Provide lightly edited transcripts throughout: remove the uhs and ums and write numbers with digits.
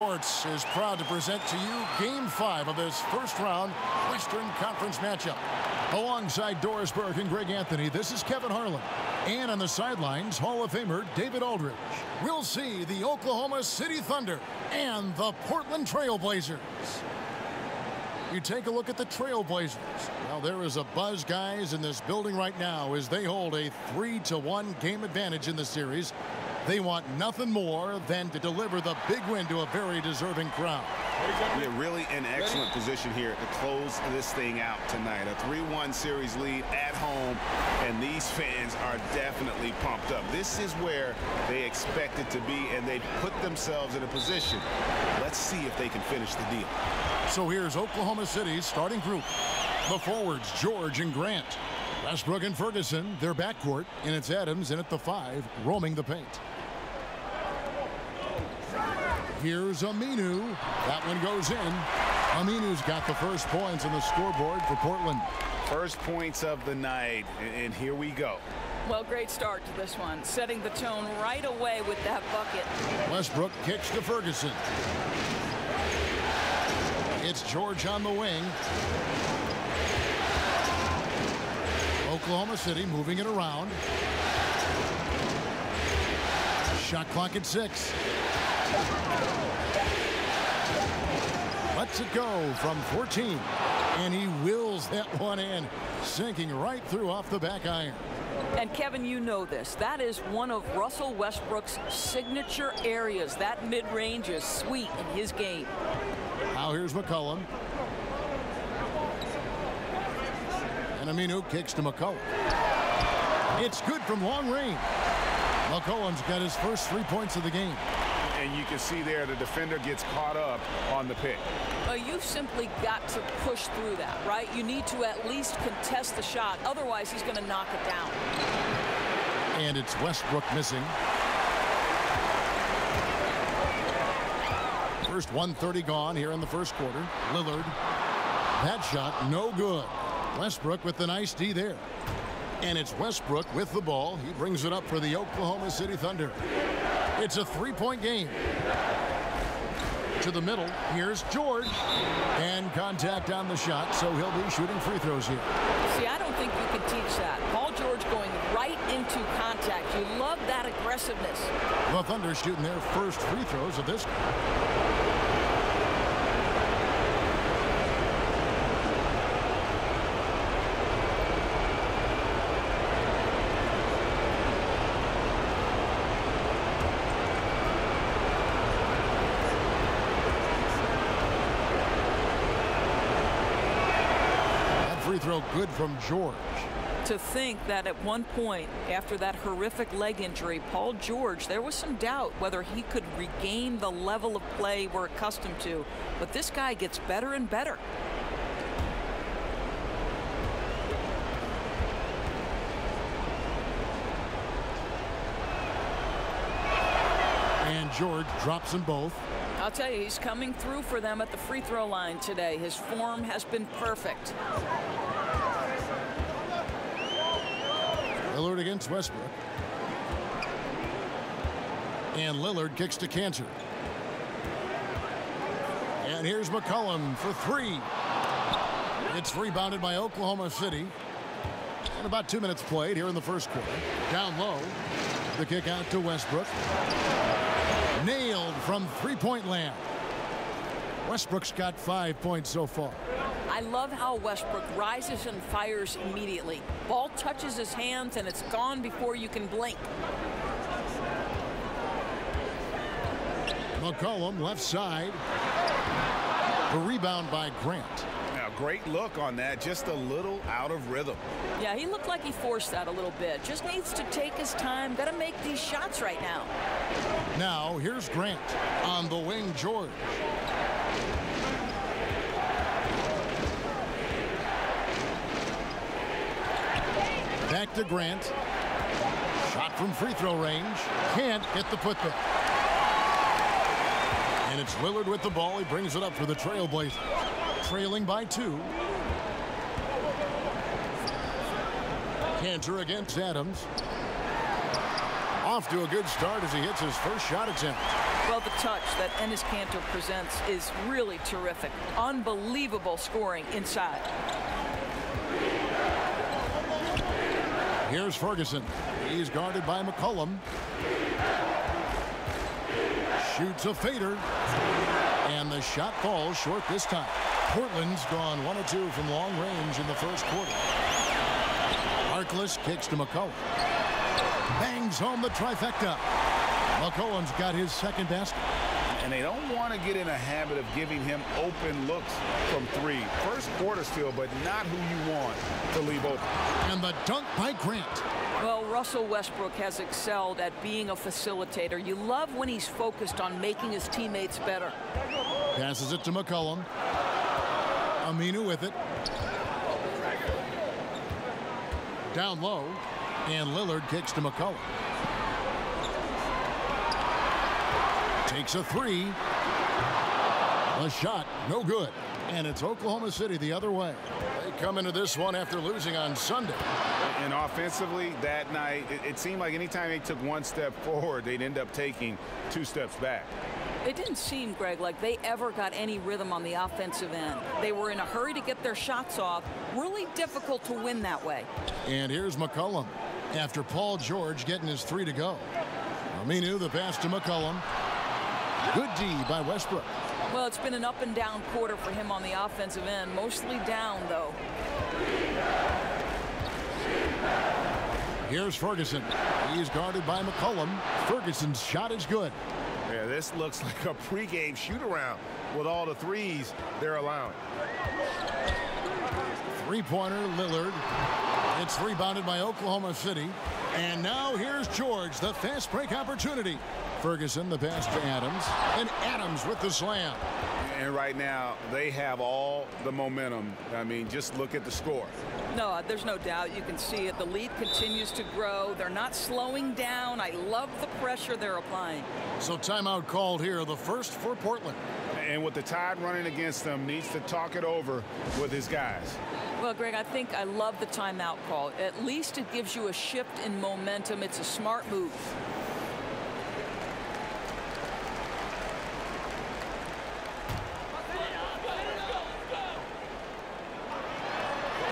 Sports is proud to present to you Game 5 of this first-round Western Conference matchup. Alongside Doris Burke and Greg Anthony, this is Kevin Harlan. And on the sidelines, Hall of Famer David Aldridge. We'll see the Oklahoma City Thunder and the Portland Trail Blazers. You take a look at the Trail Blazers. Now, there is a buzz, guys, in this building right now as they hold a 3-1 game advantage in the series. They want nothing more than to deliver the big win to a very deserving crowd. They're really in excellent position here to close this thing out tonight. A 3-1 series lead at home, and these fans are definitely pumped up. This is where they expect it to be, and they put themselves in a position. Let's see if they can finish the deal. So here's Oklahoma City's starting group. The forwards, George and Grant. Westbrook and Ferguson, their backcourt, and it's Adams in at the 5, roaming the paint. Here's Aminu. That one goes in. Aminu's got the first points on the scoreboard for Portland. First points of the night, and here we go. Well, great start to this one, setting the tone right away with that bucket. Westbrook kicks to Ferguson. It's George on the wing. Oklahoma City moving it around. Shot clock at 6. Lets it go from 14. And he wills that one in, sinking right through off the back iron. And Kevin, you know this. That is one of Russell Westbrook's signature areas. That mid-range is sweet in his game. Now here's McCollum. And Aminu kicks to McCollum. It's good from long range. McCollum's got his first 3 points of the game. And you can see there the defender gets caught up on the pick. Well, you've simply got to push through that, right? You need to at least contest the shot. Otherwise, he's going to knock it down. And it's Westbrook missing. First 1:30 gone here in the first quarter. Lillard. That shot no good. Westbrook with the nice D there. And it's Westbrook with the ball. He brings it up for the Oklahoma City Thunder. It's a 3-point game. To the middle, here's George. And contact on the shot, so he'll be shooting free throws here. See, I don't think you can teach that. Paul George going right into contact. You love that aggressiveness. The Thunder shooting their first free throws of this. Free throw good from George. To think that at one point after that horrific leg injury, Paul George, there was some doubt whether he could regain the level of play we're accustomed to. But this guy gets better and better. And George drops them both. I'll tell you, he's coming through for them at the free throw line today. His form has been perfect. Lillard against Westbrook. And Lillard kicks to Cantor. And here's McCollum for 3. It's rebounded by Oklahoma City. And about 2 minutes played here in the first quarter. Down low. The kick out to Westbrook. Nailed from three-point land. Westbrook's got 5 points so far. I love how Westbrook rises and fires immediately. Ball touches his hands and it's gone before you can blink. McCollum left side. The rebound by Grant. Now, great look on that, just a little out of rhythm. Yeah, he looked like he forced that a little bit. Just needs to take his time. Got to make these shots right now. Now, here's Grant. On the wing, George. Back to Grant. Shot from free throw range. Can't get the putback. And it's Lillard with the ball. He brings it up for the Trailblazers. Trailing by 2. Cantor against Adams. Off to a good start as he hits his first shot attempt. Well, the touch that Enes Kanter presents is really terrific. Unbelievable scoring inside. Here's Ferguson. He's guarded by McCollum. Shoots a fader. And the shot falls short this time. Portland's gone 1 of 2 from long range in the first quarter. Harkless kicks to McCollum. Bangs home the trifecta. McCollum's got his second basket. And they don't want to get in a habit of giving him open looks from 3. First quarter still, but not who you want to leave open. And the dunk by Grant. Well, Russell Westbrook has excelled at being a facilitator. You love when he's focused on making his teammates better. Passes it to McCollum. Aminu with it. Down low. And Lillard kicks to McCollum. Takes a 3. A shot, no good. And it's Oklahoma City the other way. They come into this one after losing on Sunday. And offensively, that night, it seemed like anytime they took 1 step forward, they'd end up taking 2 steps back. It didn't seem, Greg, like they ever got any rhythm on the offensive end. They were in a hurry to get their shots off. Really difficult to win that way. And here's McCollum after Paul George getting his 3 to go. Aminu, the pass to McCollum. Good D by Westbrook. Well, it's been an up and down quarter for him on the offensive end. Mostly down, though. Here's Ferguson. He's guarded by McCollum. Ferguson's shot is good. Yeah, this looks like a pregame shoot-around with all the threes they're allowing. Three-pointer, Lillard. It's rebounded by Oklahoma City. And now here's George, the fast break opportunity. Ferguson, the pass to Adams. And Adams with the slam. And right now, they have all the momentum. I mean, just look at the score. No, there's no doubt. You can see it. The lead continues to grow. They're not slowing down. I love the pressure they're applying. So timeout called here, the first for Portland. And with the Tide running against them, needs to talk it over with his guys. Well, Greg, I think I love the timeout call. At least it gives you a shift in momentum. It's a smart move.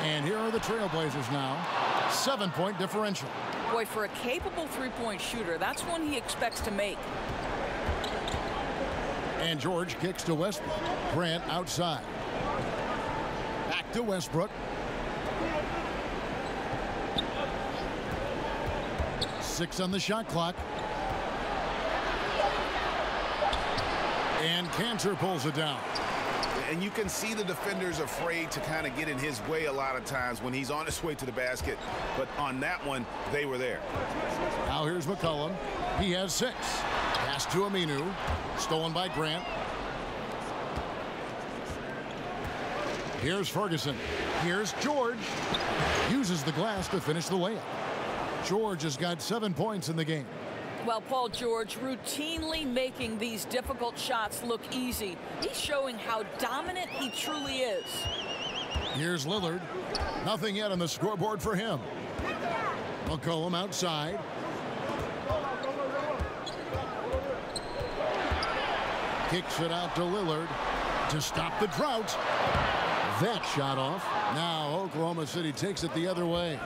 And here are the Trailblazers now. 7-point differential. Boy, for a capable three-point shooter, that's one he expects to make. And George kicks to Westbrook. Grant outside. Back to Westbrook. 6 on the shot clock. And Kanter pulls it down. And you can see the defenders afraid to kind of get in his way a lot of times when he's on his way to the basket. But on that one, they were there. Now here's McCollum. He has 6. Pass to Aminu. Stolen by Grant. Here's Ferguson. Here's George. Uses the glass to finish the layup. George has got 7 points in the game. Well, Paul George routinely making these difficult shots look easy. He's showing how dominant he truly is. Here's Lillard. Nothing yet on the scoreboard for him. McCollum outside. Kicks it out to Lillard to stop the drought. That shot off. Now Oklahoma City takes it the other way.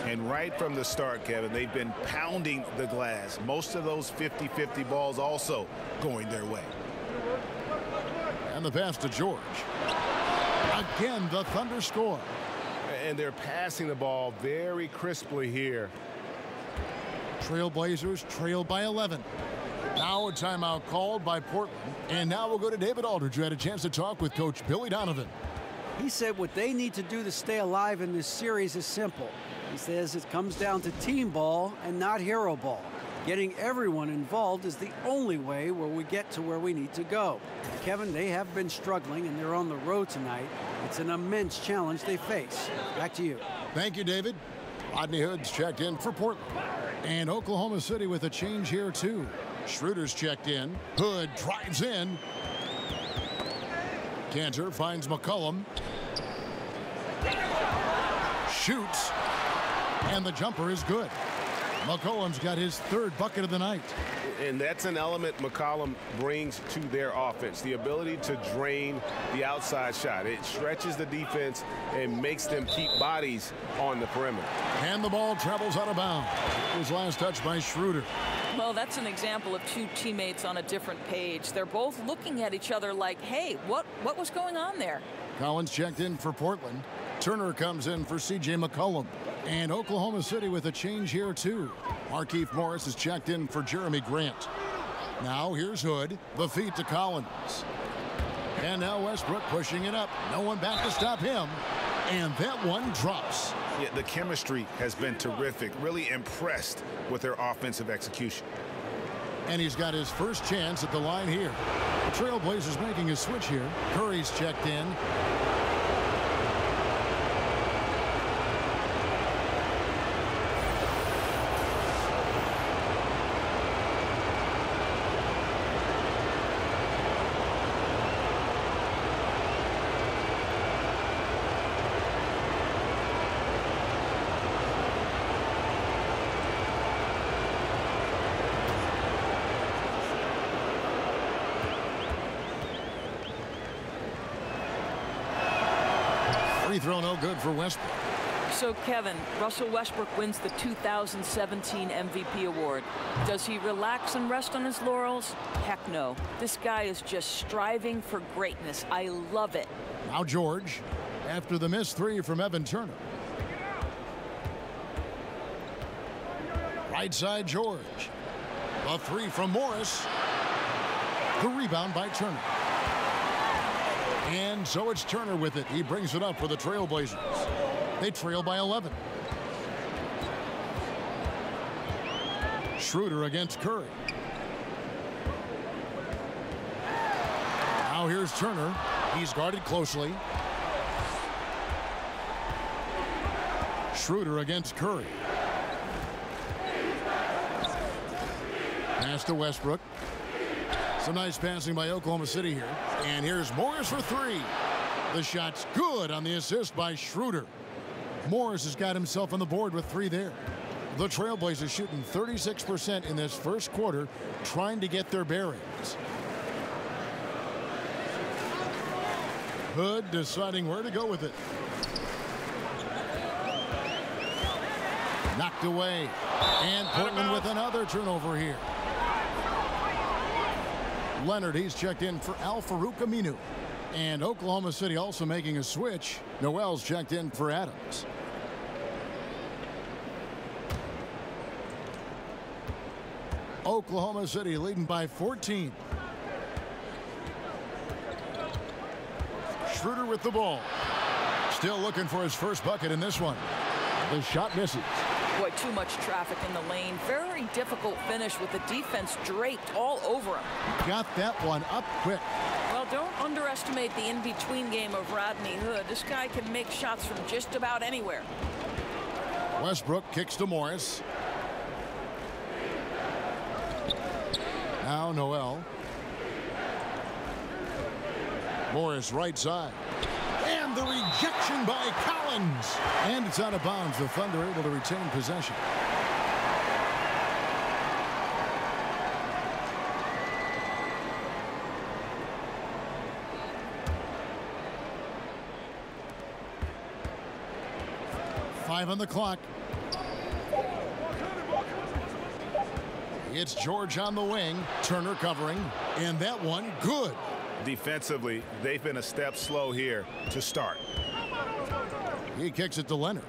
And right from the start, Kevin, they've been pounding the glass. Most of those 50-50 balls also going their way. And the pass to George. Again, the Thunder score. And they're passing the ball very crisply here. Trailblazers trail by 11. Now a timeout called by Portland. And now we'll go to David Aldridge, who had a chance to talk with Coach Billy Donovan. He said what they need to do to stay alive in this series is simple. He says it comes down to team ball and not hero ball. Getting everyone involved is the only way where we get to where we need to go. Kevin, they have been struggling and they're on the road tonight. It's an immense challenge they face. Back to you. Thank you, David. Rodney Hood's checked in for Portland. And Oklahoma City with a change here, too. Schroeder's checked in. Hood drives in. Kanter finds McCollum. Shoots. And the jumper is good. McCollum's got his third bucket of the night. And that's an element McCollum brings to their offense, the ability to drain the outside shot. It stretches the defense and makes them keep bodies on the perimeter. And the ball travels out of bounds. It was last touched by Schroeder. Well, that's an example of two teammates on a different page. They're both looking at each other like, hey, what was going on there? Collins checked in for Portland. Turner comes in for C.J. McCollum. And Oklahoma City with a change here, too. Markieff Morris is checked in for Jeremy Grant. Now here's Hood. The feed to Collins. And now Westbrook pushing it up. No one back to stop him. And that one drops. Yeah, the chemistry has been terrific. Really impressed with their offensive execution. And he's got his first chance at the line here. The Trailblazers making a switch here. Curry's checked in. Free throw no good for Westbrook. So, Kevin, Russell Westbrook wins the 2017 MVP award. Does he relax and rest on his laurels? Heck no. This guy is just striving for greatness. I love it. Now George, after the missed three from Evan Turner. Right side George. A three from Morris. The rebound by Turner. And so it's Turner with it. He brings it up for the Trailblazers. They trail by 11. Schroeder against Curry. Now here's Turner. He's guarded closely. Schroeder against Curry. Pass to Westbrook. Some nice passing by Oklahoma City here. And here's Morris for three. The shot's good on the assist by Schroeder. Morris has got himself on the board with three there. The Trailblazers shooting 36% in this first quarter, trying to get their bearings. Hood deciding where to go with it. Knocked away. And Portland with another turnover here. Leonard, he's checked in for Al-Farouq Aminu. And Oklahoma City also making a switch. Noel's checked in for Adams. Oklahoma City leading by 14. Schroeder with the ball. Still looking for his first bucket in this one. The shot misses. Boy, too much traffic in the lane. Very difficult finish with the defense draped all over him. Got that one up quick. Well, don't underestimate the in-between game of Rodney Hood. This guy can make shots from just about anywhere. Westbrook kicks to Morris. Now Noel. Morris right side. And the rejection by Collins. And it's out of bounds. The Thunder able to retain possession. Five on the clock. It's George on the wing. Turner covering. And that one good. Defensively, they've been a step slow here to start. He kicks it to Leonard.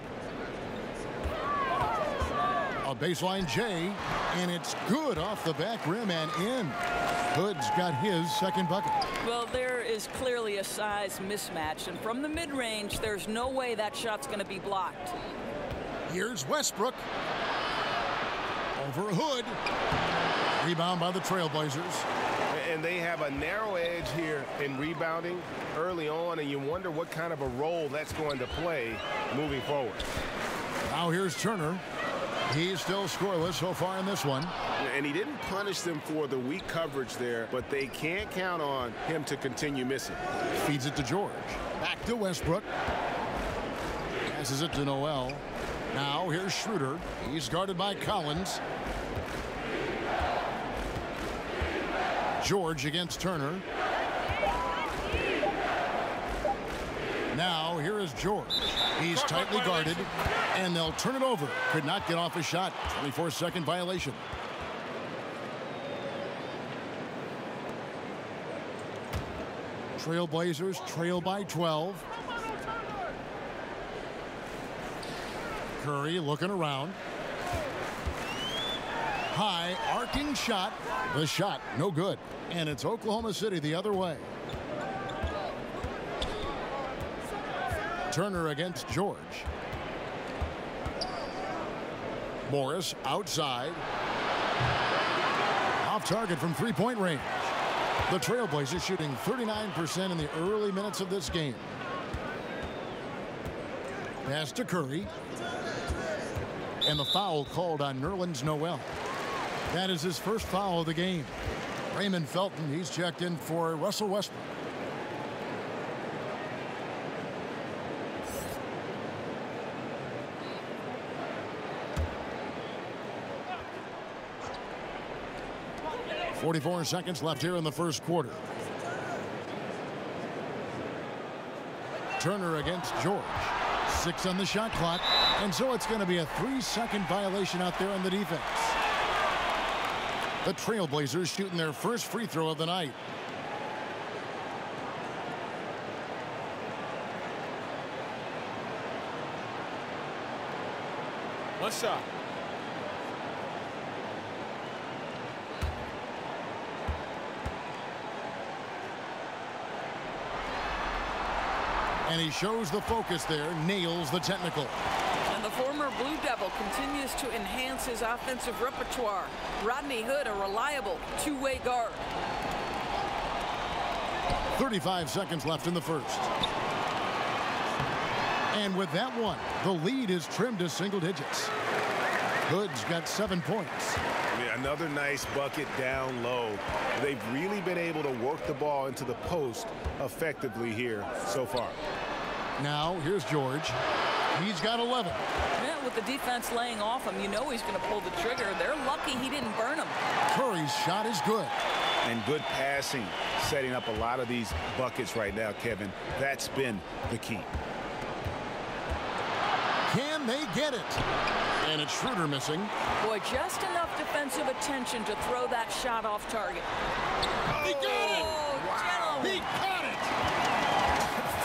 A baseline J, and it's good off the back rim and in. Hood's got his second bucket. Well, there is clearly a size mismatch, and from the mid-range, there's no way that shot's going to be blocked. Here's Westbrook. Over Hood. Rebound by the Trailblazers. And they have a narrow edge here in rebounding early on, and you wonder what kind of a role that's going to play moving forward. Now here's Turner. He's still scoreless so far in this one. And he didn't punish them for the weak coverage there, but they can't count on him to continue missing. Feeds it to George. Back to Westbrook. Passes it to Noel. Now here's Schroeder. He's guarded by Collins. George against Turner. Now here is George. He's tightly guarded, and they'll turn it over. Could not get off a shot. 24-second violation. Trailblazers trail by 12. Curry looking around. High arcing shot. The shot no good. And it's Oklahoma City the other way. Turner against George. Morris outside. Off target from three-point range. The Trailblazers shooting 39% in the early minutes of this game. Pass to Curry. And the foul called on Nerlens Noel. That is his first foul of the game. Raymond Felton, he's checked in for Russell Westbrook. .44 seconds left here in the first quarter. Turner against George. 6 on the shot clock, and so it's going to be a 3-second violation out there on the defense. The Trailblazers shooting their first free throw of the night. One shot. And he shows the focus there, nails the technical. And the former Blue Devil continues to enhance his offensive repertoire. Rodney Hood, a reliable two-way guard. 35 seconds left in the first. And with that one, the lead is trimmed to single digits. Hood's got 7 points. Yeah, another nice bucket down low. They've really been able to work the ball into the post effectively here so far. Now here's George. He's got 11. Yeah, with the defense laying off him, you know he's going to pull the trigger. They're lucky he didn't burn him. Curry's shot is good. And good passing, setting up a lot of these buckets right now, Kevin. That's been the key. Can they get it? And it's Schroeder missing. Boy, just enough defensive attention to throw that shot off target. He got it! Wow. He caught it!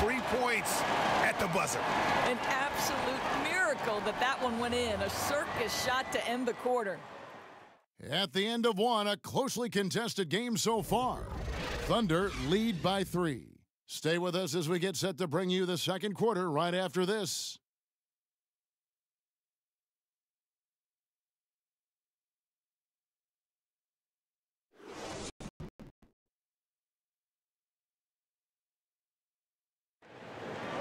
3 points at the buzzer. An absolute miracle that that one went in. A circus shot to end the quarter. At the end of one, a closely contested game so far. Thunder lead by 3. Stay with us as we get set to bring you the second quarter right after this.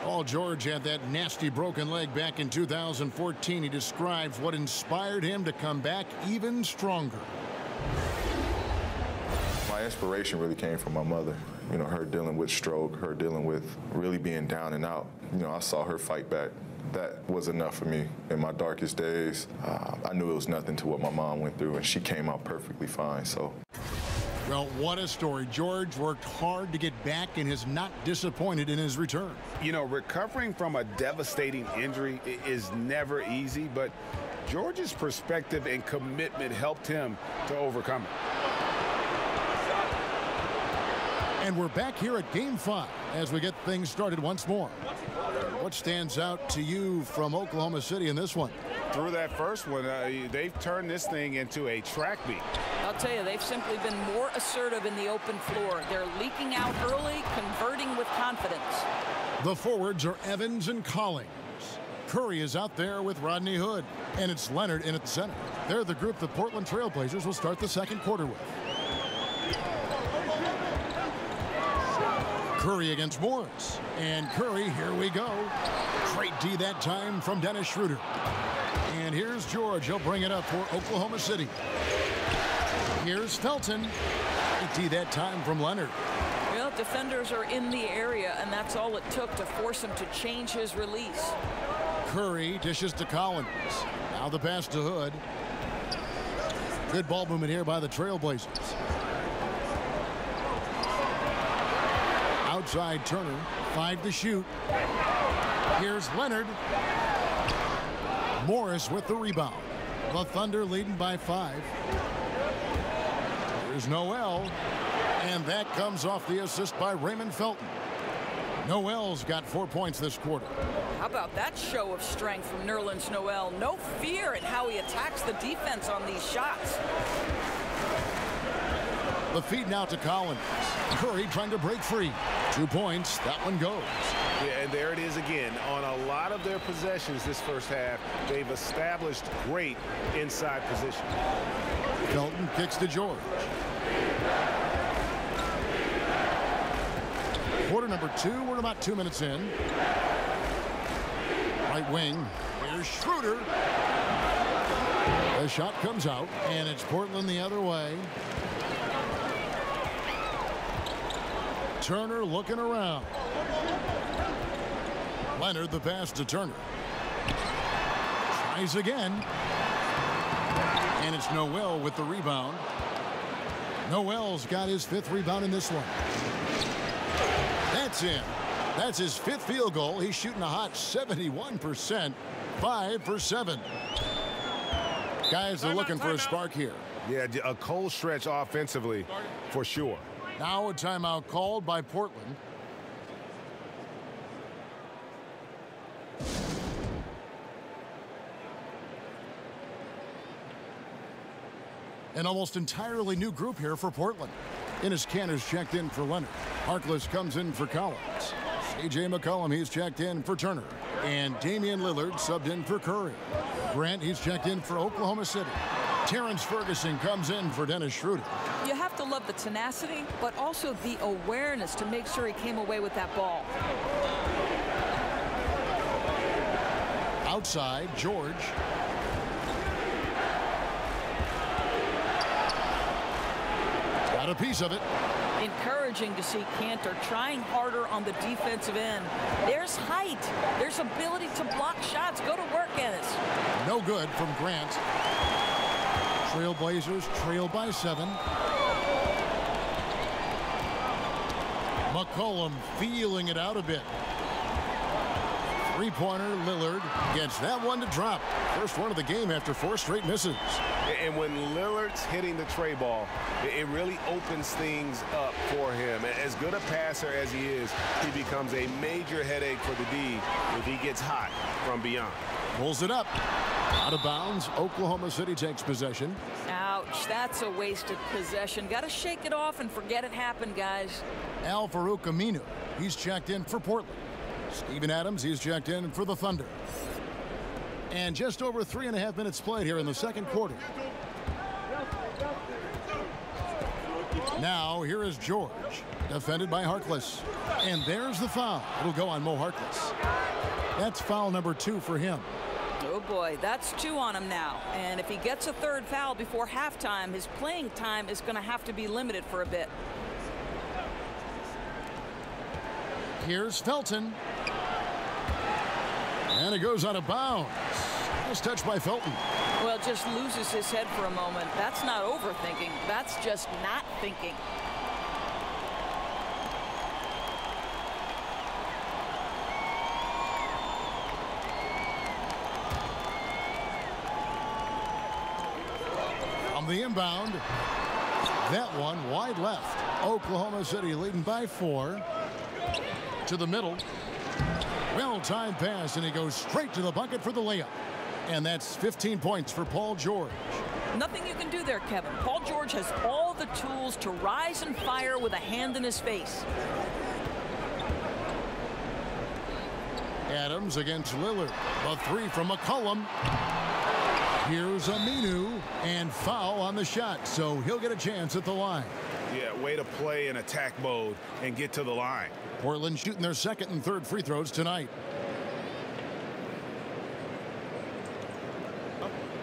Paul George had that nasty broken leg back in 2014. He describes what inspired him to come back even stronger. My inspiration really came from my mother. You know, her dealing with stroke, her dealing with really being down and out. You know, I saw her fight back. That was enough for me. In my darkest days, I knew it was nothing to what my mom went through, and she came out perfectly fine, so. Well, what a story. George worked hard to get back and is not disappointed in his return. You know, recovering from a devastating injury is never easy, but George's perspective and commitment helped him to overcome it. And we're back here at Game 5 as we get things started once more. What stands out to you from Oklahoma City in this one? Through that first one, they've turned this thing into a track meet. I'll tell you, they've simply been more assertive in the open floor. They're leaking out early, converting with confidence. The forwards are Evans and Collins. Curry is out there with Rodney Hood. And it's Leonard in at the center. They're the group the Portland Trailblazers will start the second quarter with. Curry against Morris. And Curry, here we go. Great D that time from Dennis Schroeder. And here's George. He'll bring it up for Oklahoma City. Here's Felton. Great D that time from Leonard. Well, defenders are in the area, and that's all it took to force him to change his release. Curry dishes to Collins. Now the pass to Hood. Good ball movement here by the Trailblazers. Outside Turner, 5 to shoot. Here's Leonard. Morris with the rebound. The Thunder leading by 5. Here's Noel. And that comes off the assist by Raymond Felton. Noel's got 4 points this quarter. How about that show of strength from Nerlens Noel? No fear in how he attacks the defense on these shots. The feed now to Collins. Curry trying to break free. 2 points. That one goes. Yeah, and there it is again. On a lot of their possessions this first half, they've established great inside position. Felton kicks to George. Quarter number 2. We're about 2 minutes in. Right wing. Here's Schroeder. The shot comes out, and it's Portland the other way. Turner looking around. Leonard the pass to Turner. Tries again. And it's Noel with the rebound. Noel's got his 5th rebound in this one. That's in. That's his 5th field goal. He's shooting a hot 71%. 5 for 7. Guys are looking for a spark here. Yeah, a cold stretch offensively for sure. Now a timeout called by Portland. An almost entirely new group here for Portland. Enes Kanter's checked in for Leonard. Harkless comes in for Collins. C.J. McCollum, he's checked in for Turner. And Damian Lillard subbed in for Curry. Grant, he's checked in for Oklahoma City. Terrence Ferguson comes in for Dennis Schroeder. You have to love the tenacity, but also the awareness to make sure he came away with that ball. Outside, George. Got a piece of it. Encouraging to see Kanter trying harder on the defensive end. There's height. There's ability to block shots. Go to work, Ennis. No good from Grant. Trailblazers trail by 7. McCollum feeling it out a bit. 3-pointer. Lillard gets that one to drop. First one of the game after 4 straight misses. And when Lillard's hitting the tray ball, it really opens things up for him. As good a passer as he is, he becomes a major headache for the D if he gets hot from beyond. Pulls it up. Out of bounds. Oklahoma City takes possession. Ouch, that's a wasted possession. Got to shake it off and forget it happened, guys. Al-Farouq Aminu, he's checked in for Portland. Steven Adams, he's checked in for the Thunder. And just over 3.5 minutes played here in the second quarter. Now here is George, defended by Harkless. And there's the foul. It'll go on Mo Harkless. That's foul number 2 for him. Oh boy, that's 2 on him now. And if he gets a 3rd foul before halftime, his playing time is going to have to be limited for a bit. Here's Felton. And it goes out of bounds. Nice touch by Felton. Well, just loses his head for a moment. That's not overthinking. That's just not thinking. On the inbound. That one wide left. Oklahoma City leading by 4. To the middle. Well-timed pass, and he goes straight to the bucket for the layup. And that's 15 points for Paul George. Nothing you can do there, Kevin. Paul George has all the tools to rise and fire with a hand in his face. Adams against Lillard. The 3 from McCollum. Here's Aminu, and foul on the shot, so he'll get a chance at the line. Yeah, way to play in attack mode and get to the line. Portland shooting their 2nd and 3rd free throws tonight.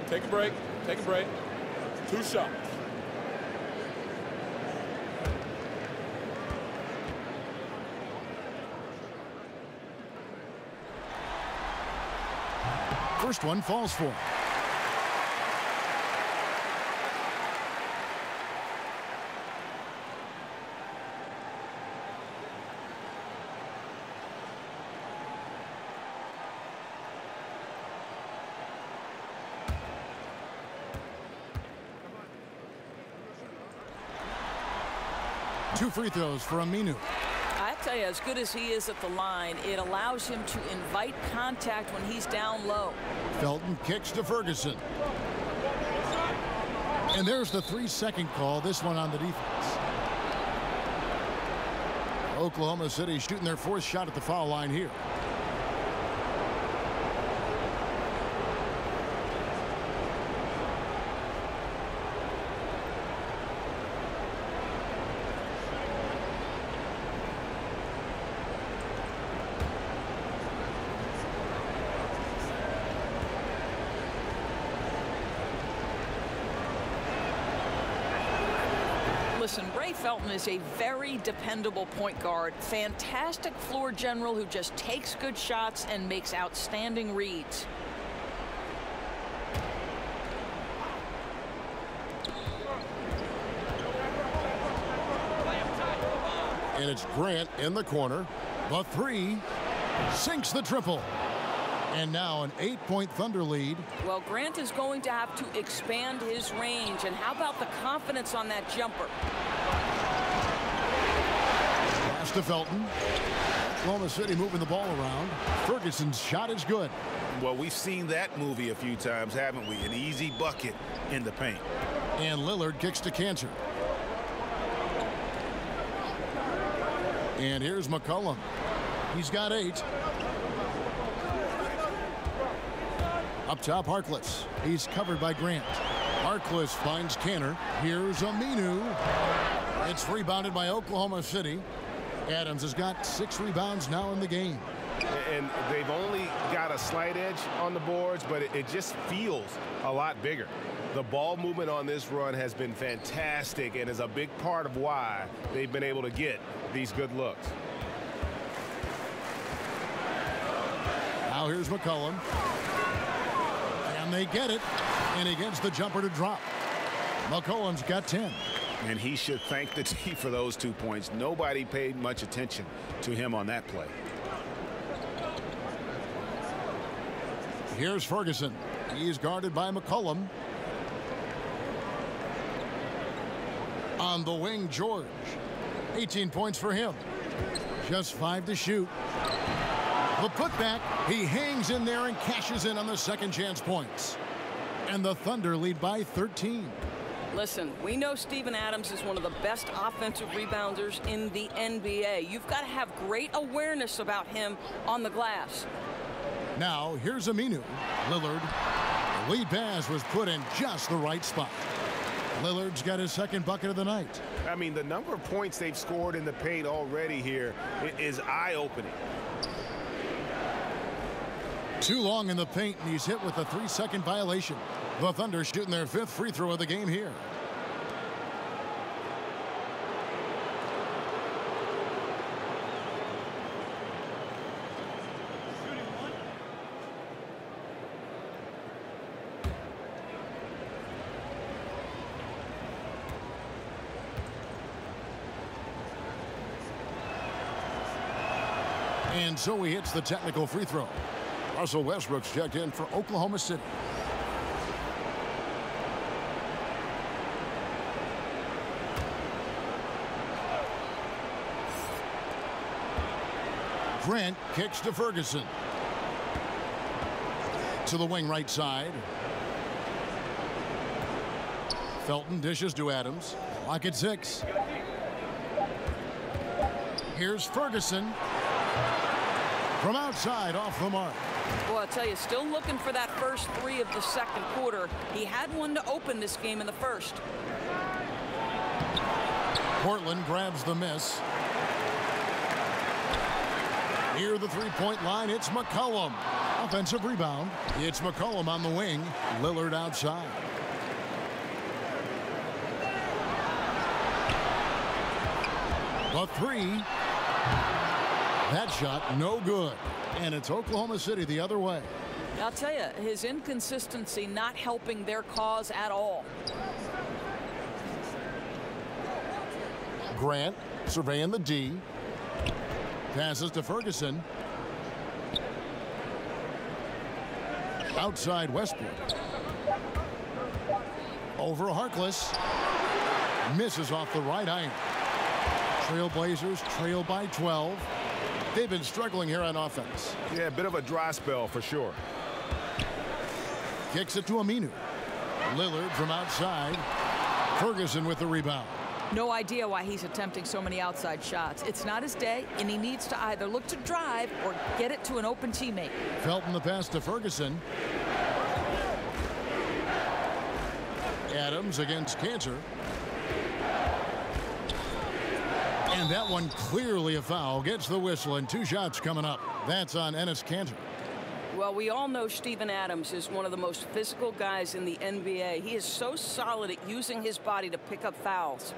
Take a break. Take a break. 2 shots. First one falls for him. Two free throws for Aminu. I tell you, as good as he is at the line, it allows him to invite contact when he's down low. Felton kicks to Ferguson. And there's the 3-second call, this one on the defense. Oklahoma City shooting their fourth shot at the foul line here. Listen, Ray Felton is a very dependable point guard, fantastic floor general who just takes good shots and makes outstanding reads. And it's Grant in the corner. The three sinks the triple. And now an 8-point Thunder lead. Well, Grant is going to have to expand his range. And how about the confidence on that jumper? Pass to Felton. Oklahoma City moving the ball around. Ferguson's shot is good. Well, we've seen that movie a few times, haven't we? An easy bucket in the paint. And Lillard kicks to Cantor. And here's McCollum. He's got 8. Up top, Harkless. He's covered by Grant. Harkless finds Cantor. Here's Aminu. It's rebounded by Oklahoma City. Adams has got 6 rebounds now in the game. And they've only got a slight edge on the boards, but it just feels a lot bigger. The ball movement on this run has been fantastic and is a big part of why they've been able to get these good looks. Now here's McCollum. And they get it. And he gets the jumper to drop. McCollum's got 10. And he should thank the team for those 2 points. Nobody paid much attention to him on that play. Here's Ferguson. He's guarded by McCollum. On the wing, George. 18 points for him. Just 5 to shoot. The putback. He hangs in there and cashes in on the second chance points. And the Thunder lead by 13. Listen, we know Steven Adams is one of the best offensive rebounders in the NBA. You've got to have great awareness about him on the glass. Now, here's Aminu. Lillard. The lead pass was put in just the right spot. Lillard's got his second bucket of the night. I mean, the number of points they've scored in the paint already here is eye-opening. Too long in the paint, and he's hit with a 3-second violation. The Thunder shooting their 5th free throw of the game here. And so he hits the technical free throw. Russell Westbrook's checked in for Oklahoma City. Grant kicks to Ferguson. To the wing right side. Felton dishes to Adams. Clock at 6. Here's Ferguson. From outside, off the mark. Well, I'll tell you, still looking for that first 3 of the second quarter. He had one to open this game in the first. Portland grabs the miss. Near the three-point line, it's McCollum. Offensive rebound. It's McCollum on the wing. Lillard outside. The 3. That shot, no good. And it's Oklahoma City the other way. I'll tell you, his inconsistency not helping their cause at all. Grant surveying the D. Passes to Ferguson. Outside Westbrook. Over Harkless. Misses off the right iron. Trailblazers trail by 12. They've been struggling here on offense. Yeah, a bit of a dry spell for sure. Kicks it to Aminu. Lillard from outside. Ferguson with the rebound. No idea why he's attempting so many outside shots. It's not his day, and he needs to either look to drive or get it to an open teammate. Felton the pass to Ferguson. Adams against Cantor. And that one clearly a foul. Gets the whistle, and 2 shots coming up. That's on Enes Kanter. Well, we all know Steven Adams is one of the most physical guys in the NBA. He is so solid at using his body to pick up fouls.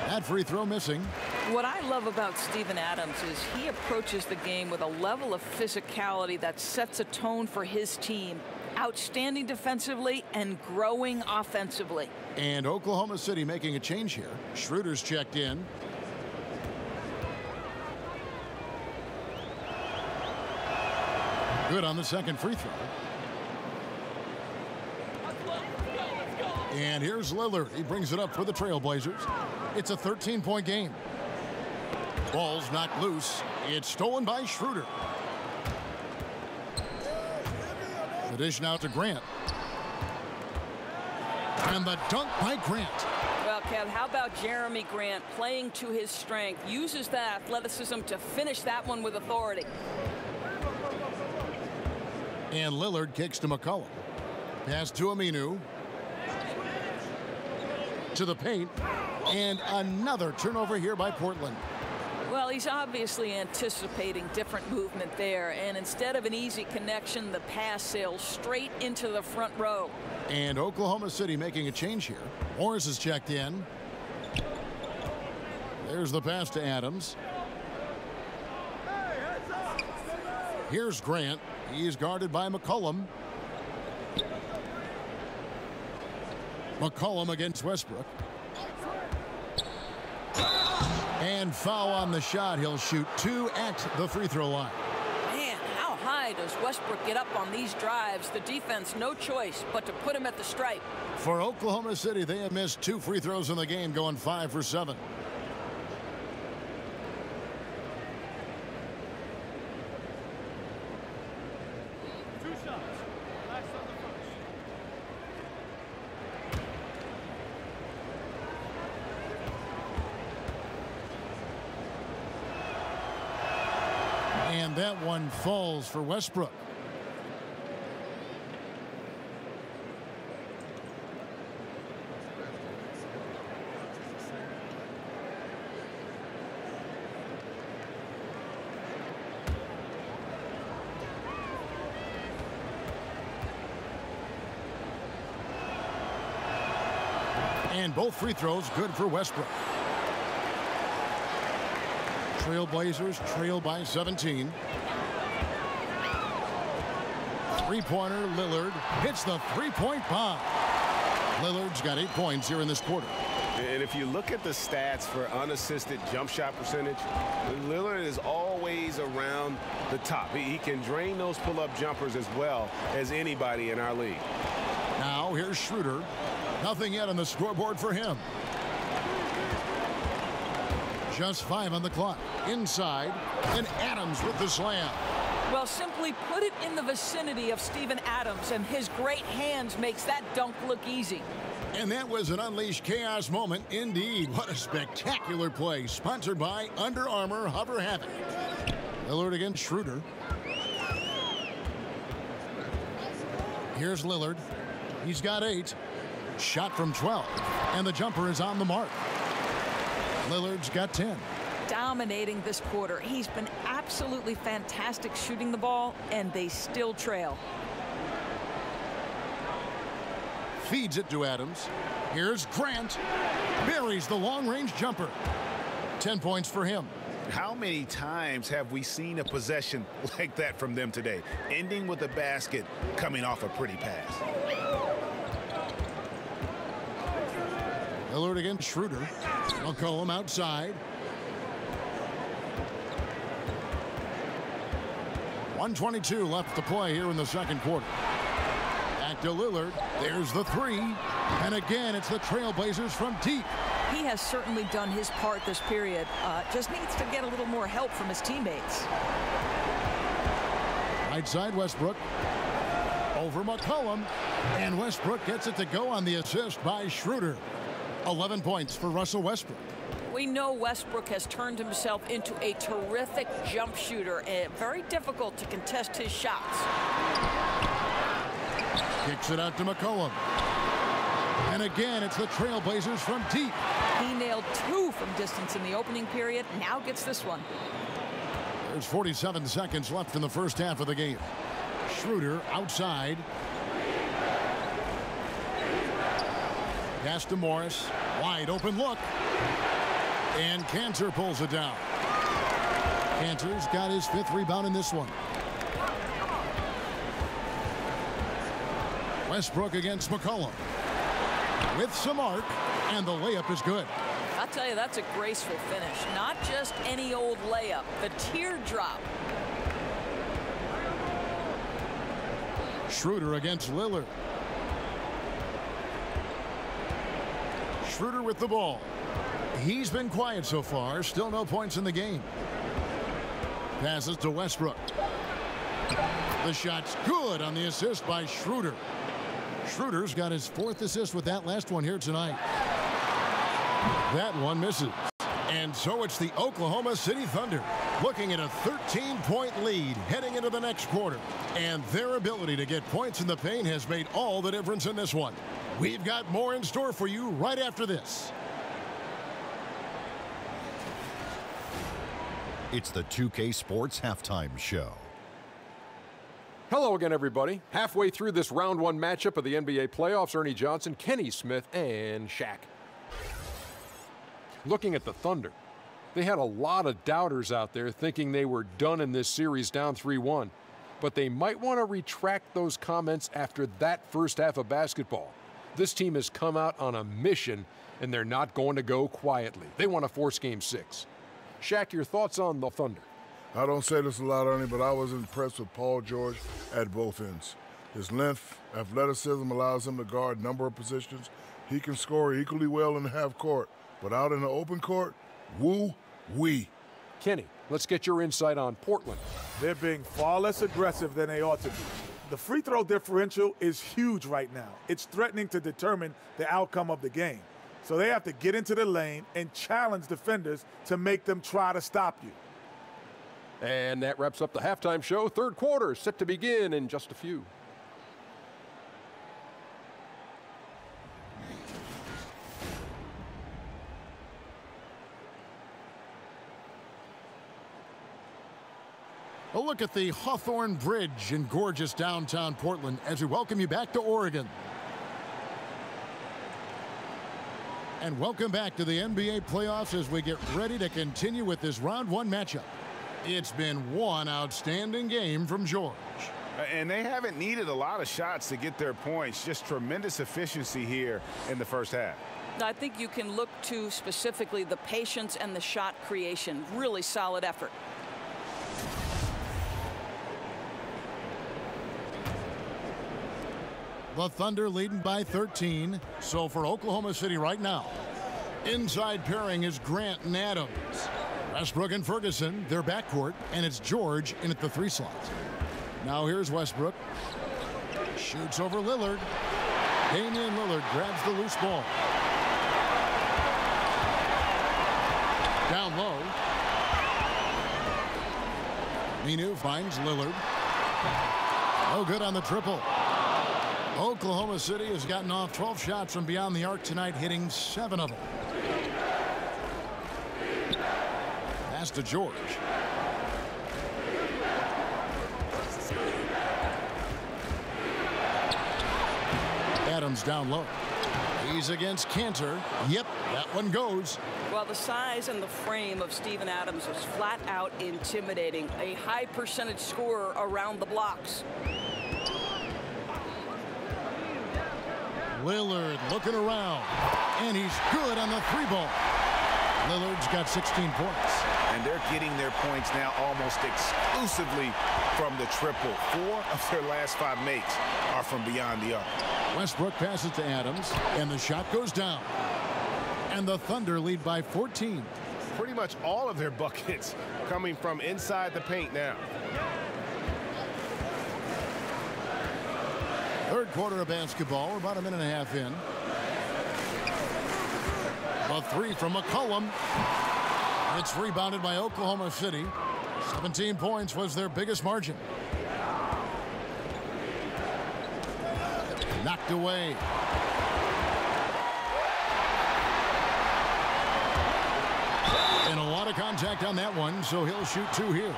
That free throw missing. What I love about Steven Adams is he approaches the game with a level of physicality that sets a tone for his team. Outstanding defensively and growing offensively. And Oklahoma City making a change here. Schroeder's checked in. Good on the second free throw. And here's Lillard. He brings it up for the Trailblazers. It's a 13-point game. Ball's knocked loose. It's stolen by Schroeder. The dish now to Grant. And the dunk by Grant. Well, Kev, how about Jeremy Grant playing to his strength? Uses that athleticism to finish that one with authority. And Lillard kicks to McCollum. Pass to Aminu. To the paint. And another turnover here by Portland. Well, he's obviously anticipating different movement there. And instead of an easy connection, the pass sails straight into the front row. And Oklahoma City making a change here. Morris is checked in. There's the pass to Adams. Here's Grant. He's guarded by McCollum. McCollum against Westbrook. And foul on the shot. He'll shoot 2 at the free throw line. Man, how high does Westbrook get up on these drives? The defense, no choice but to put him at the stripe. For Oklahoma City, they have missed 2 free throws in the game, going 5 for 7. And that one falls for Westbrook. And both free throws good for Westbrook. Trailblazers trail by 17. Three-pointer, Lillard hits the three-point bomb. Lillard's got 8 points here in this quarter. And if you look at the stats for unassisted jump shot percentage, Lillard is always around the top. He can drain those pull-up jumpers as well as anybody in our league. Now here's Schroeder. Nothing yet on the scoreboard for him. Just 5 on the clock. Inside, and Adams with the slam. Well, simply put it in the vicinity of Steven Adams, and his great hands makes that dunk look easy. And that was an unleashed chaos moment indeed. What a spectacular play. Sponsored by Under Armour Hover Havoc. Lillard against Schroeder. Here's Lillard. He's got 8. Shot from 12. And the jumper is on the mark. Lillard's got 10. Dominating this quarter. He's been absolutely fantastic shooting the ball, and they still trail. feeds it to Adams. Here's Grant. Buries the long-range jumper. 10 points for him. How many times have we seen a possession like that from them today? Ending with a basket, coming off a pretty pass. Lillard against Schroeder. McCollum outside. 1:22 left to play here in the second quarter. Back to Lillard. There's the three. And again, it's the Trailblazers from deep. He has certainly done his part this period. Just needs to get a little more help from his teammates. Right side, Westbrook. Over McCollum. And Westbrook gets it to go on the assist by Schroeder. 11 points for Russell Westbrook. We know Westbrook has turned himself into a terrific jump shooter. Very difficult to contest his shots. Kicks it out to McCollum. And again, it's the Trailblazers from deep. He nailed 2 from distance in the opening period. Now gets this one. There's 47 seconds left in the first half of the game. Schroeder outside. Pass to Morris. Wide open look. And Cantor pulls it down. Cantor's got his 5th rebound in this one. Westbrook against McCollum. With some arc, and the layup is good. I'll tell you, that's a graceful finish. Not just any old layup. The teardrop. Schroeder against Lillard. Schroeder with the ball. He's been quiet so far. Still no points in the game. Passes to Westbrook. The shot's good on the assist by Schroeder. Schroeder's got his 4th assist with that last one here tonight. That one misses. And so it's the Oklahoma City Thunder looking at a 13-point lead heading into the next quarter. And their ability to get points in the paint has made all the difference in this one. We've got more in store for you right after this. It's the 2K Sports Halftime Show. Hello again, everybody. Halfway through this round 1 matchup of the NBA playoffs, Ernie Johnson, Kenny Smith, and Shaq. Looking at the Thunder, they had a lot of doubters out there thinking they were done in this series down 3-1. But they might want to retract those comments after that first half of basketball. This team has come out on a mission, and they're not going to go quietly. They want to force Game 6. Shaq, your thoughts on the Thunder? I don't say this a lot, Ernie, but I was impressed with Paul George at both ends. His length, athleticism allows him to guard a number of positions. He can score equally well in the half court, but out in the open court, woo-wee. Kenny, let's get your insight on Portland. They're being far less aggressive than they ought to be. The free throw differential is huge right now. It's threatening to determine the outcome of the game. So they have to get into the lane and challenge defenders to make them try to stop you. And that wraps up the halftime show. Third quarter set to begin in just a few. A look at the Hawthorne Bridge in gorgeous downtown Portland as we welcome you back to Oregon. And welcome back to the NBA playoffs as we get ready to continue with this round 1 matchup. It's been one outstanding game from George. And they haven't needed a lot of shots to get their points. Just tremendous efficiency here in the first half. I think you can look to specifically the patience and the shot creation. Really solid effort. The Thunder leading by 13. So for Oklahoma City right now, inside pairing is Grant and Adams. Westbrook and Ferguson, their backcourt, and it's George in at the 3 slot. Now here's Westbrook. Shoots over Lillard. Damian Lillard grabs the loose ball. Down low. Minu finds Lillard. No good on the triple. Oklahoma City has gotten off 12 shots from beyond the arc tonight, hitting 7 of them. Pass to George. Adams Adams down low. He's against Cantor. Yep, that one goes. Well, the size and the frame of Steven Adams was flat out intimidating. A high percentage scorer around the blocks. Lillard looking around, and he's good on the 3-ball. Lillard's got 16 points. And they're getting their points now almost exclusively from the triple. 4 of their last 5 makes are from beyond the arc. Westbrook passes to Adams, and the shot goes down. And the Thunder lead by 14. Pretty much all of their buckets coming from inside the paint now. Third quarter of basketball, we're about a minute and a half in. A 3 from McCollum. It's rebounded by Oklahoma City. 17 points was their biggest margin. Knocked away. And a lot of contact on that one, so he'll shoot 2 here.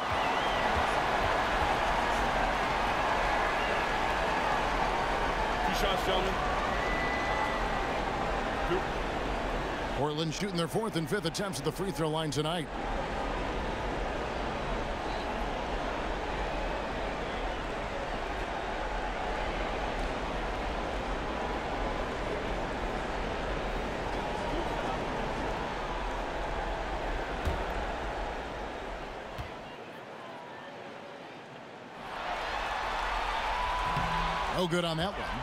Shots, gentlemen. Portland shooting their 4th and 5th attempts at the free throw line tonight. No good on that one.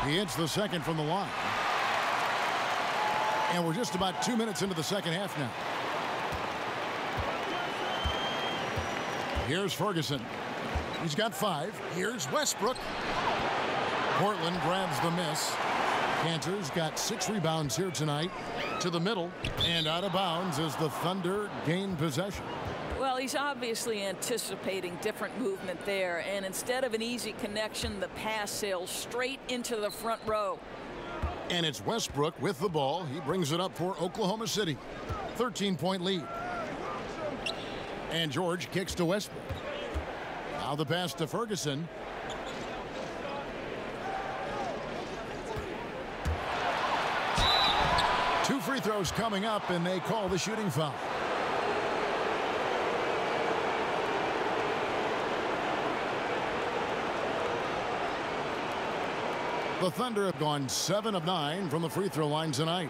He hits the second from the line. And we're just about 2 minutes into the second half now. Here's Ferguson. He's got 5. Here's Westbrook. Portland grabs the miss. Cantor's got 6 rebounds here tonight. To the middle and out of bounds as the Thunder gain possession. Well, he's obviously anticipating different movement there, and instead of an easy connection, the pass sails straight into the front row. And it's Westbrook with the ball. He brings it up for Oklahoma City. 13-point lead. And George kicks to Westbrook. Now the pass to Ferguson. Two free throws coming up, and they call the shooting foul. The Thunder have gone 7 of 9 from the free throw line tonight.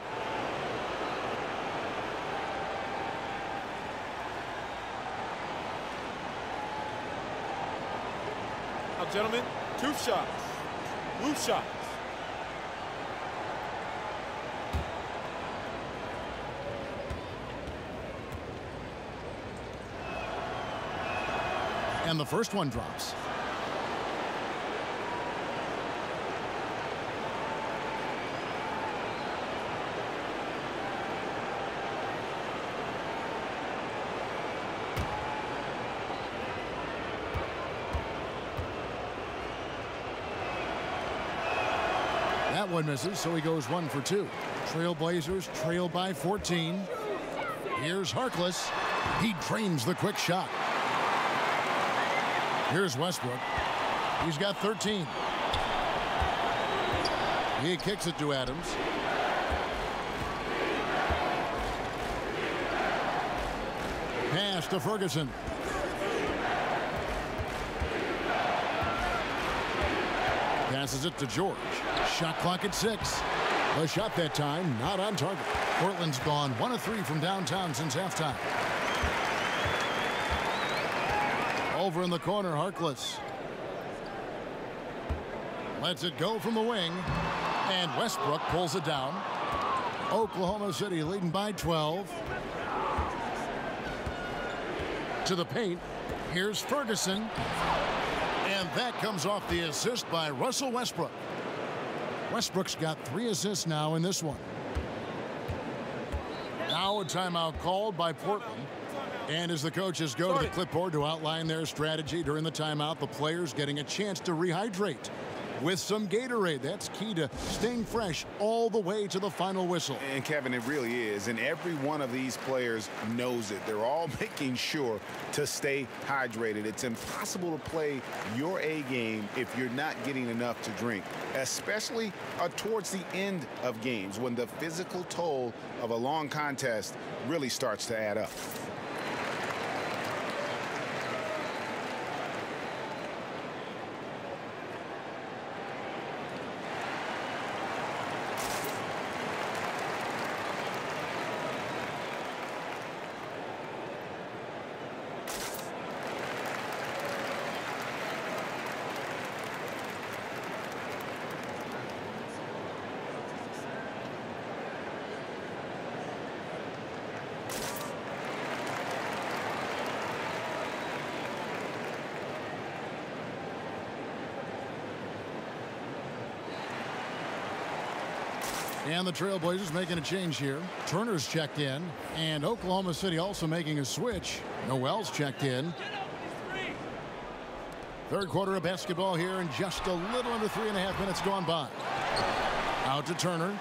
Now, gentlemen, 2 shots. Loose shots. And the first one drops. That one misses, so he goes 1 for 2. Trailblazers trail by 14. Here's Harkless. He drains the quick shot. Here's Westbrook. He's got 13. He kicks it to Adams. Pass to Ferguson. Passes it to George. Shot clock at 6. The shot that time not on target. Portland's gone 1 of 3 from downtown since halftime. Over in the corner, Harkless. Lets it go from the wing. And Westbrook pulls it down. Oklahoma City leading by 12. To the paint. Here's Ferguson. And that comes off the assist by Russell Westbrook. Westbrook's got 3 assists now in this one. Now a timeout called by Portland. And as the coaches go to the clipboard to outline their strategy during the timeout, the players getting a chance to rehydrate with some Gatorade. That's key to staying fresh all the way to the final whistle. And Kevin, it really is. And every one of these players knows it. They're all making sure to stay hydrated. It's impossible to play your A game if you're not getting enough to drink, especially towards the end of games when the physical toll of a long contest really starts to add up. And the Trailblazers making a change here. Turner's checked in, and Oklahoma City also making a switch. Noel's checked in. Third quarter of basketball here, and just a little under 3.5 minutes gone by. Out to Turner.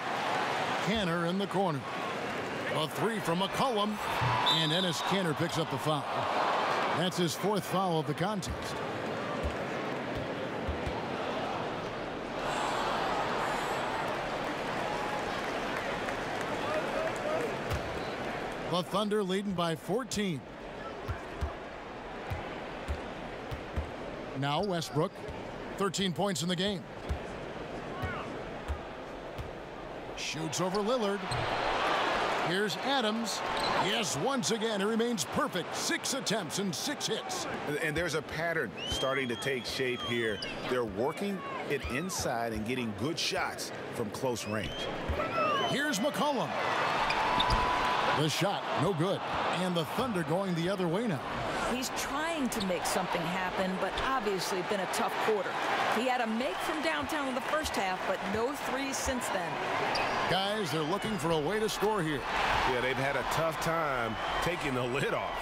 Canner in the corner. A three from McCollum, and Enes Kanter picks up the foul. That's his fourth foul of the contest. The Thunder leading by 14. Now Westbrook, 13 points in the game. Shoots over Lillard. Here's Adams. Yes, once again, it remains perfect. 6 attempts and 6 hits. And there's a pattern starting to take shape here. They're working it inside and getting good shots from close range. Here's McCollum. The shot, no good. And the Thunder going the other way now. He's trying to make something happen, but obviously been a tough quarter. He had a make from downtown in the first half, but no threes since then. Guys, they're looking for a way to score here. Yeah, they've had a tough time taking the lid off.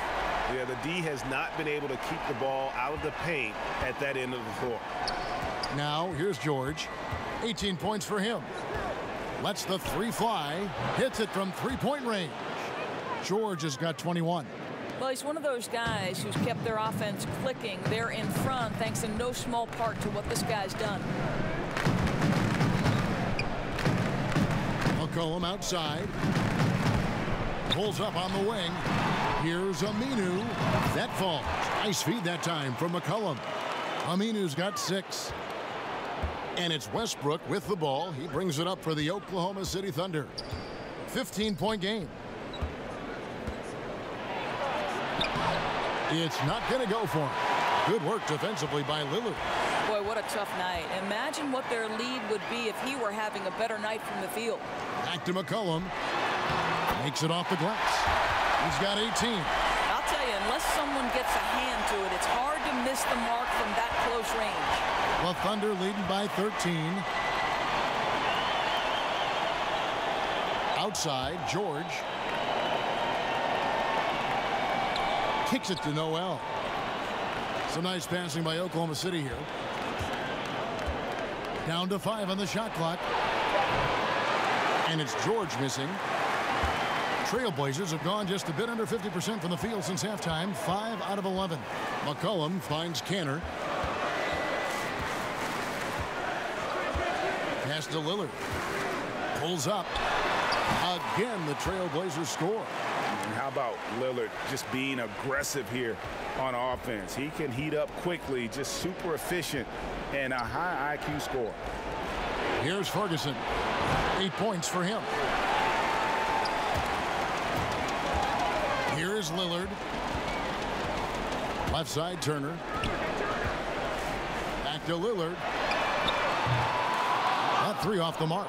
Yeah, the D has not been able to keep the ball out of the paint at that end of the floor. Now, here's George. 18 points for him. Lets the three fly. Hits it from three-point range. George has got 21. Well, he's one of those guys who's kept their offense clicking. They're in front thanks in no small part to what this guy's done. McCollum outside. Pulls up on the wing. Here's Aminu. That falls. Nice feed that time from McCollum. Aminu's got 6. And it's Westbrook with the ball. He brings it up for the Oklahoma City Thunder. 15-point game. It's not going to go for him. Good work defensively by Lillard. Boy, what a tough night. Imagine what their lead would be if he were having a better night from the field. Back to McCollum. Makes it off the glass. He's got 18. I'll tell you, unless someone gets a hand to it, it's hard to miss the mark from that close range. The Thunder leading by 13. Outside, George. Kicks it to Noel. Some nice passing by Oklahoma City here. Down to 5 on the shot clock. And it's George missing. Trailblazers have gone just a bit under 50% from the field since halftime. 5 out of 11. McCollum finds Canner. Pass to Lillard. Pulls up. Again, the Trailblazers score. And how about Lillard just being aggressive here on offense? He can heat up quickly, just super efficient, and a high IQ score. Here's Ferguson. 8 points for him. Here is Lillard. Left side, Turner. Back to Lillard. That 3 off the mark.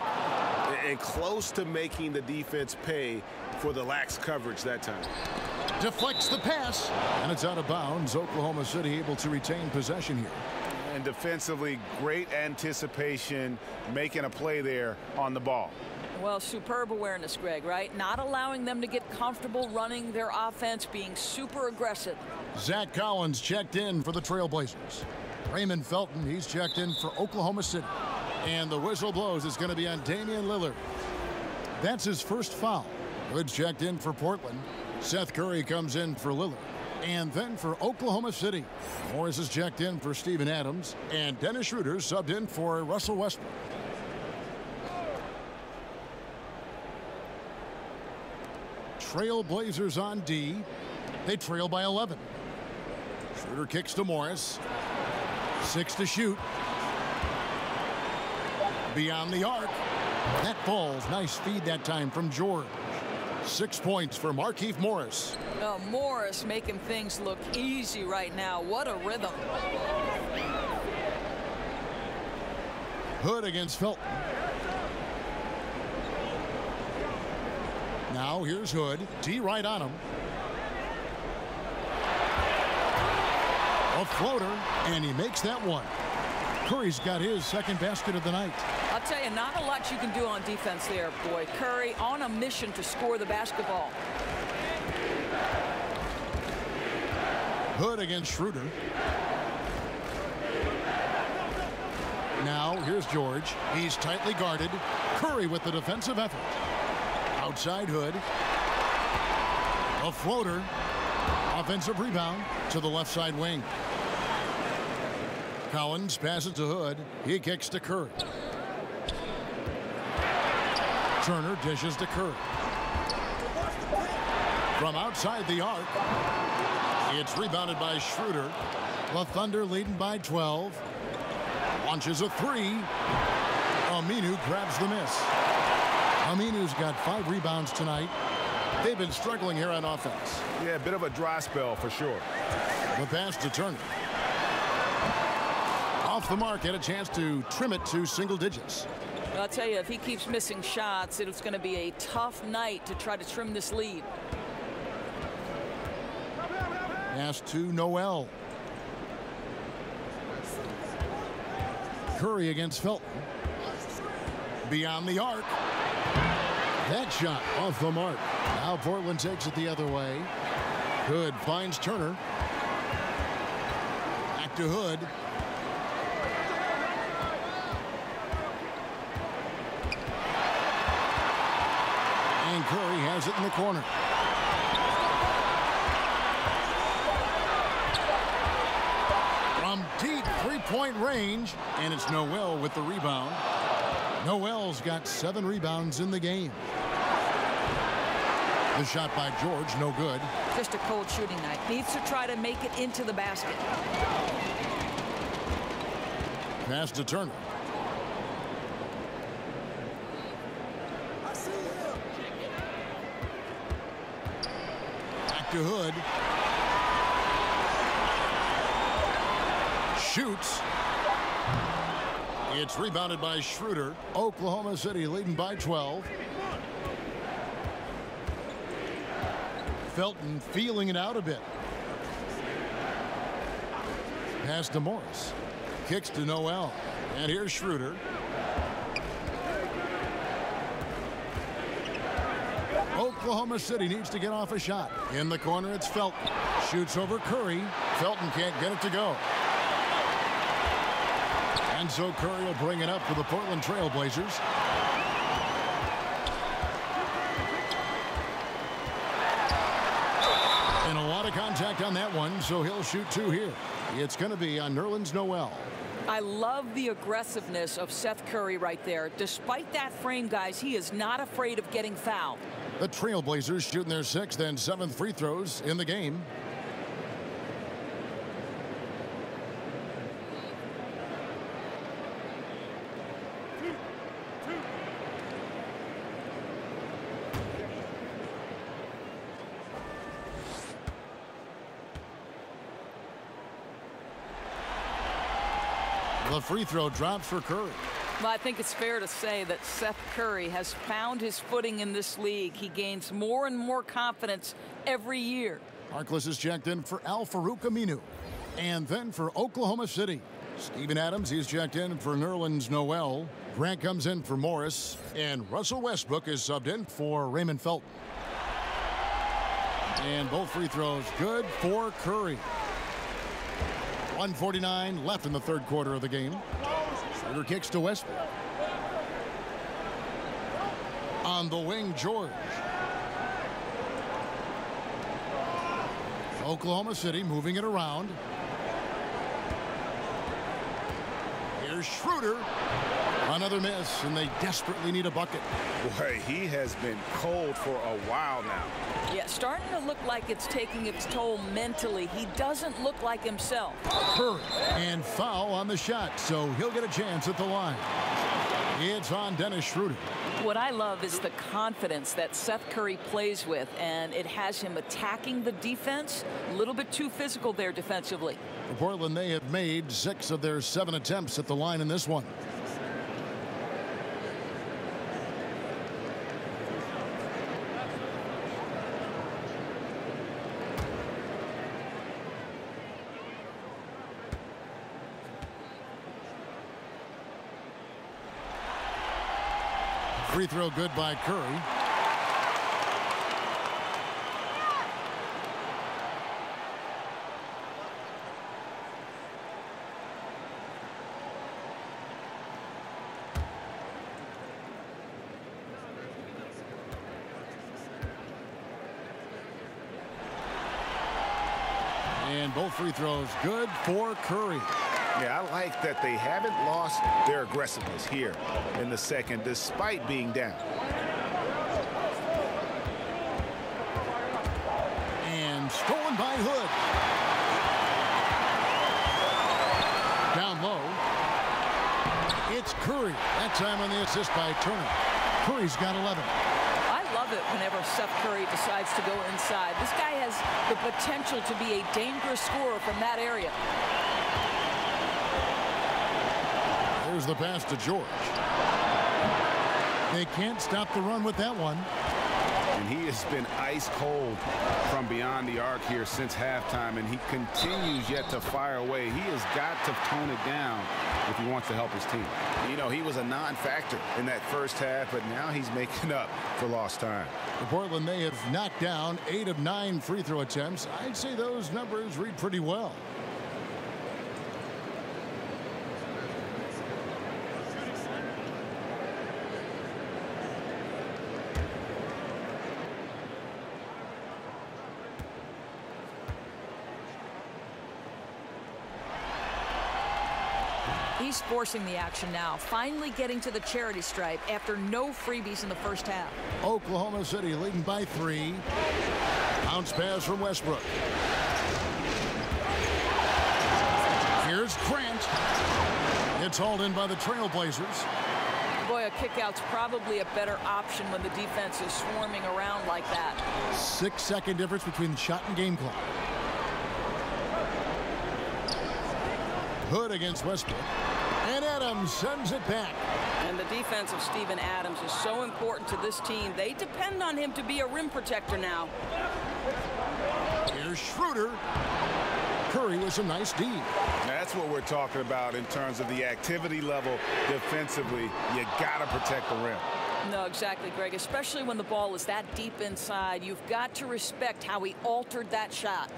And close to making the defense pay for the lax coverage that time. Deflects the pass, and it's out of bounds. Oklahoma City able to retain possession here. And defensively, great anticipation, making a play there on the ball. Well, superb awareness, Greg, right? Not allowing them to get comfortable running their offense, being super aggressive. Zach Collins checked in for the Trailblazers. Raymond Felton, he's checked in for Oklahoma City. And the whistle blows. It's going to be on Damian Lillard. That's his first foul. Hood checked in for Portland. Seth Curry comes in for Lillard. And then for Oklahoma City, Morris is checked in for Steven Adams. And Dennis Schroeder subbed in for Russell Westbrook. Trailblazers on D. They trail by 11. Schroeder kicks to Morris. 6 to shoot. Beyond the arc. That falls. Nice feed that time from George. 6 points for Markieff Morris. Oh, Morris making things look easy right now. What a rhythm. Hood against Felton. Now here's Hood. D right on him. A floater, and he makes that one. Curry's got his second basket of the night. I'll tell you, not a lot you can do on defense there, boy. Curry on a mission to score the basketball. Hood against Schroeder. Now here's George. He's tightly guarded. Curry with the defensive effort. Outside Hood. A floater. Offensive rebound to the left side wing. Collins passes to Hood. He kicks to Curry. Turner dishes to Curry. From outside the arc. It's rebounded by Schroeder. The Thunder leading by 12. Launches a three. Aminu grabs the miss. Aminu's got 5 rebounds tonight. They've been struggling here on offense. Yeah, a bit of a dry spell for sure. The pass to Turner. Off the mark, had a chance to trim it to single digits. I'll tell you, if he keeps missing shots, it's going to be a tough night to try to trim this lead. Pass to Noel. Curry against Felton. Beyond the arc. That shot off the mark. Now Portland takes it the other way. Hood finds Turner. Back to Hood. And Curry has it in the corner. From deep three-point range, and it's Noel with the rebound. Noel's got 7 rebounds in the game. The shot by George, no good. Just a cold shooting night. Needs to try to make it into the basket. Pass to Turner. Back to Hood. Shoots. It's rebounded by Schroeder. Oklahoma City leading by 12. Felton feeling it out a bit. Pass to Morris. Kicks to Noel. And here's Schroeder. Oklahoma City needs to get off a shot. In the corner, it's Felton. Shoots over Curry. Felton can't get it to go. And so Curry will bring it up for the Portland Trailblazers. And a lot of contact on that one, so he'll shoot 2 here. It's going to be on Nerlens Noel. I love the aggressiveness of Seth Curry right there. Despite that frame, guys, he is not afraid of getting fouled. The Trailblazers shooting their 6th and 7th free throws in the game. The free throw drops for Curry. Well, I think it's fair to say that Seth Curry has found his footing in this league. He gains more and more confidence every year. Harkless is checked in for Al-Farouq Aminu. And then for Oklahoma City, Steven Adams, he's checked in for Nerlens Noel. Grant comes in for Morris. And Russell Westbrook is subbed in for Raymond Felton. And both free throws good for Curry. 1:49 left in the third quarter of the game. Schroeder kicks to Westbrook. On the wing, George. Oklahoma City moving it around. Here's Schroeder. Another miss, and they desperately need a bucket. Boy, he has been cold for a while now. Yeah, starting to look like it's taking its toll mentally. He doesn't look like himself. Curry, and foul on the shot, so he'll get a chance at the line. It's on Dennis Schroeder. What I love is the confidence that Seth Curry plays with, and it has him attacking the defense. A little bit too physical there defensively. For Portland, they have made 6 of their 7 attempts at the line in this one. Free throw good by Curry. And both free throws good for Curry. Yeah, I like that they haven't lost their aggressiveness here in the second, despite being down. And stolen by Hood. Down low. It's Curry. That time on the assist by Turner. Curry's got 11. I love it whenever Seth Curry decides to go inside. This guy has the potential to be a dangerous scorer from that area. Here's the pass to George. They can't stop the run with that one. And he has been ice cold from beyond the arc here since halftime, and he continues yet to fire away. He has got to tone it down if he wants to help his team. You know, he was a non-factor in that first half, but now he's making up for lost time. For Portland, they have knocked down 8 of 9 free throw attempts. I'd say those numbers read pretty well. He's forcing the action now, finally getting to the charity stripe after no freebies in the first half. Oklahoma City leading by 3. Bounce pass from Westbrook. Here's Grant. It's hauled in by the Trailblazers. Boy, a kickout's probably a better option when the defense is swarming around like that. 6-second difference between the shot and game clock. Hood against Westbrook. And Adams sends it back. And the defense of Steven Adams is so important to this team. They depend on him to be a rim protector now. Here's Schroeder. Curry with some nice D. That's what we're talking about in terms of the activity level defensively. You got to protect the rim. No, exactly, Greg. Especially when the ball is that deep inside. You've got to respect how he altered that shot.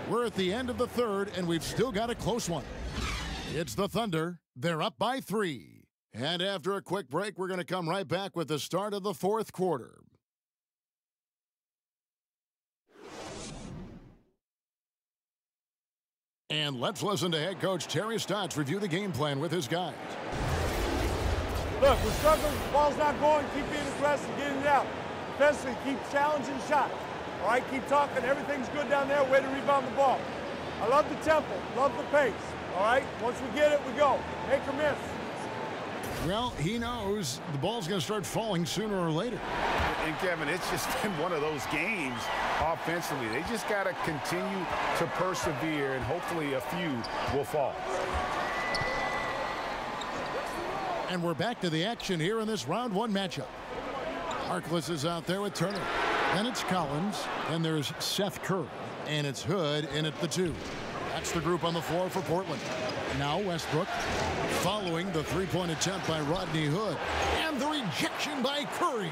We're at the end of the third, and we've still got a close one. It's the Thunder. They're up by 3. And after a quick break, we're going to come right back with the start of the fourth quarter. And let's listen to head coach Terry Stotts review the game plan with his guys. Look, we're struggling. The ball's not going. Keep being aggressive, getting it out. Defensively, keep challenging shots. All right, keep talking. Everything's good down there. Way to rebound the ball. I love the tempo. Love the pace. All right, once we get it, we go. Make or miss. Well, he knows the ball's going to start falling sooner or later. And Kevin, it's just been one of those games offensively. They just got to continue to persevere, and hopefully a few will fall. And we're back to the action here in this round 1 matchup. Harkless is out there with Turner. Then it's Collins. Then there's Seth Curry. And it's Hood in at the 2. That's the group on the floor for Portland. Now Westbrook following the three-point attempt by Rodney Hood. And the rejection by Curry.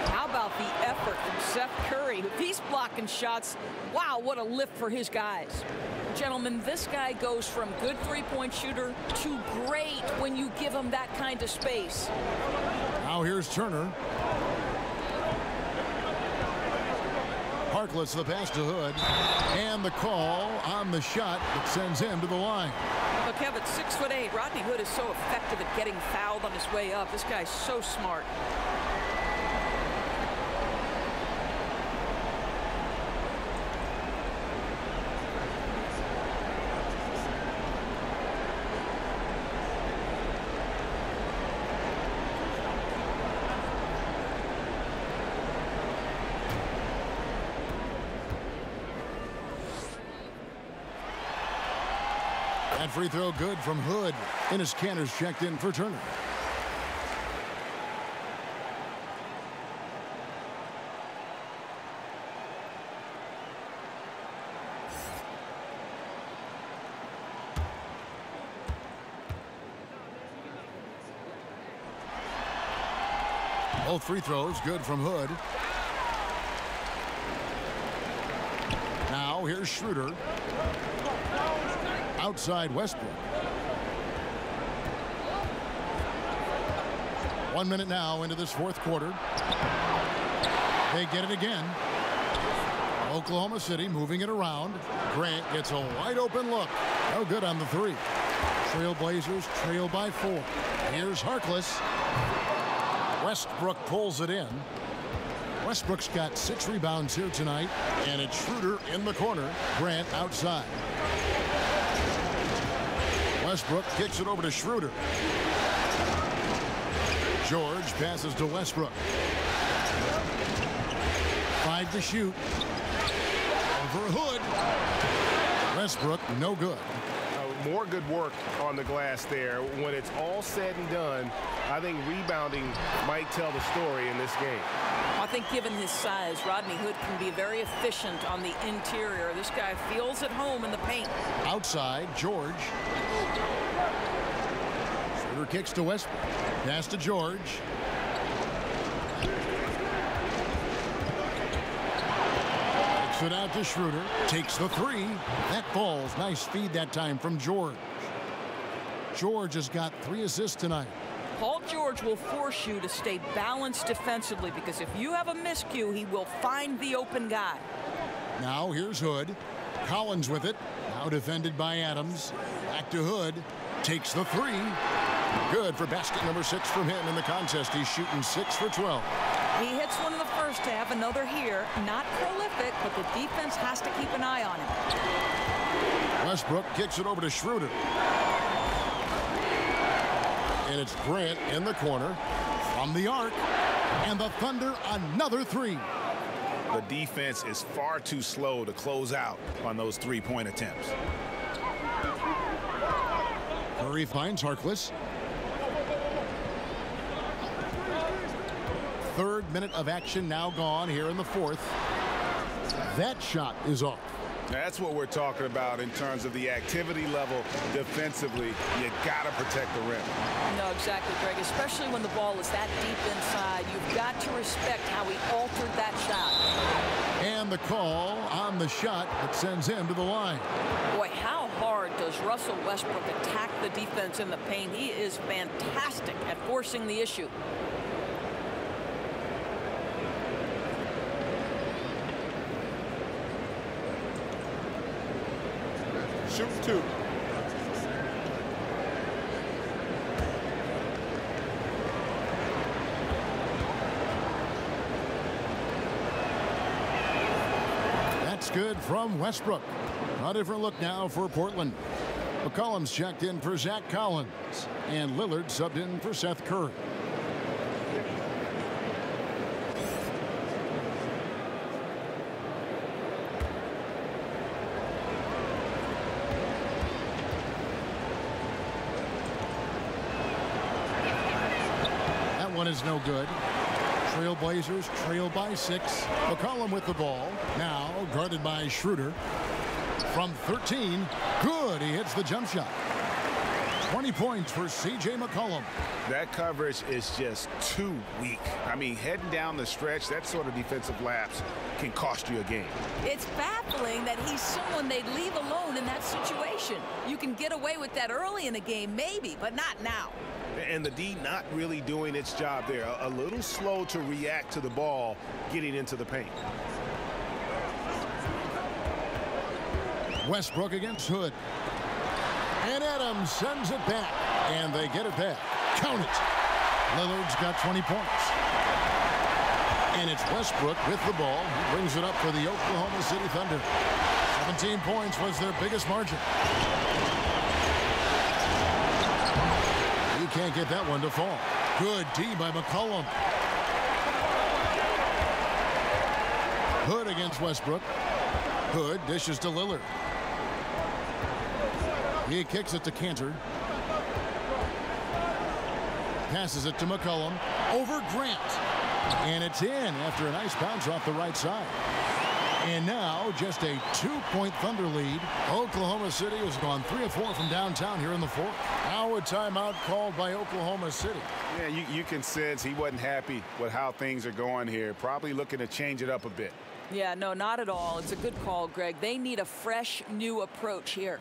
How about the effort from Seth Curry? If he's blocking shots, wow, what a lift for his guys. Gentlemen, this guy goes from good three-point shooter to great when you give him that kind of space. Now here's Turner. Harkless the pass to Hood. And the call on the shot that sends him to the line. Look, Kevin, 6'8". Rodney Hood is so effective at getting fouled on his way up. This guy's so smart. That free throw good from Hood. And his Canner's checked in for Turner. Both free throws good from Hood. Now here's Schroeder. Outside Westbrook. 1 minute now into this fourth quarter. They get it again. Oklahoma City moving it around. Grant gets a wide open look. No good on the three. Trailblazers trail by 4. Here's Harkless. Westbrook pulls it in. Westbrook's got 6 rebounds here tonight. And it's Schroeder in the corner. Grant outside. Westbrook kicks it over to Schroeder. George passes to Westbrook. 5 to shoot. Over Hood. Westbrook, no good. More good work on the glass there. When it's all said and done, I think rebounding might tell the story in this game. I think given his size, Rodney Hood can be very efficient on the interior. This guy feels at home in the paint. Outside, George. Schroeder kicks to Westbrook. Pass to George. Kicks it out to Schroeder. Takes the three. That falls. Nice feed that time from George. George has got 3 assists tonight. Paul George will force you to stay balanced defensively because if you have a miscue, he will find the open guy. Now here's Hood. Collins with it. Now defended by Adams. Back to Hood. Takes the three. Good for basket number 6 from him in the contest. He's shooting 6 for 12. He hits one in the first half, another here. Not prolific, but the defense has to keep an eye on him. Westbrook kicks it over to Schroeder. And it's Grant in the corner from the arc. And the Thunder another 3. The defense is far too slow to close out on those three-point attempts. Curry finds Harkless. 3rd minute of action now gone here in the 4th. That shot is off. That's what we're talking about in terms of the activity level defensively. You got to protect the rim. No, exactly, Greg. Especially when the ball is that deep inside. You've got to respect how he altered that shot. And the call on the shot that sends him to the line. Boy, how hard does Russell Westbrook attack the defense in the paint? He is fantastic at forcing the issue. Shoot 2. That's good from Westbrook. A different look now for Portland. McCollum's checked in for Zach Collins. And Lillard subbed in for Seth Curry. One is no good. Trailblazers trail by 6. McCollum with the ball. Now guarded by Schroeder. From 13, good. He hits the jump shot. 20 points for C.J. McCollum. That coverage is just too weak. I mean, heading down the stretch, that sort of defensive lapse can cost you a game. It's baffling that he's someone they'd leave alone in that situation. You can get away with that early in the game, maybe, but not now. And the D not really doing its job there. A little slow to react to the ball getting into the paint. Westbrook against Hood. And Adams sends it back. And they get it back. Count it. Lillard's got 20 points. And it's Westbrook with the ball. He brings it up for the Oklahoma City Thunder. 17 points was their biggest margin. You can't get that one to fall. Good D by McCollum. Hood against Westbrook. Hood dishes to Lillard. He kicks it to Cantor. Passes it to McCollum. Over Grant. And it's in after a nice bounce off the right side. And now just a 2-point Thunder lead. Oklahoma City has gone 3 of 4 from downtown here in the fourth. Now a timeout called by Oklahoma City. Yeah, you can sense he wasn't happy with how things are going here. Probably looking to change it up a bit. Yeah, no, not at all. It's a good call, Greg. They need a fresh, new approach here.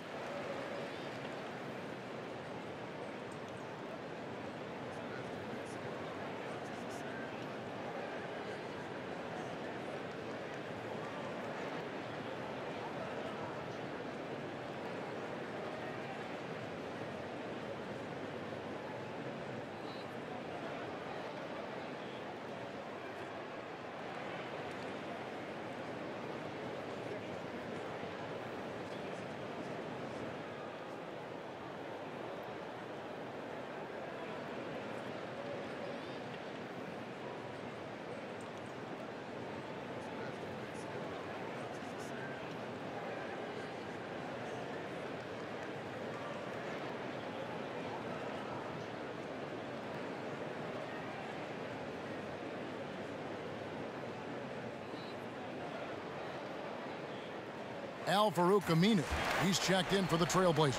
Al-Farouq Aminu. He's checked in for the Trailblazers.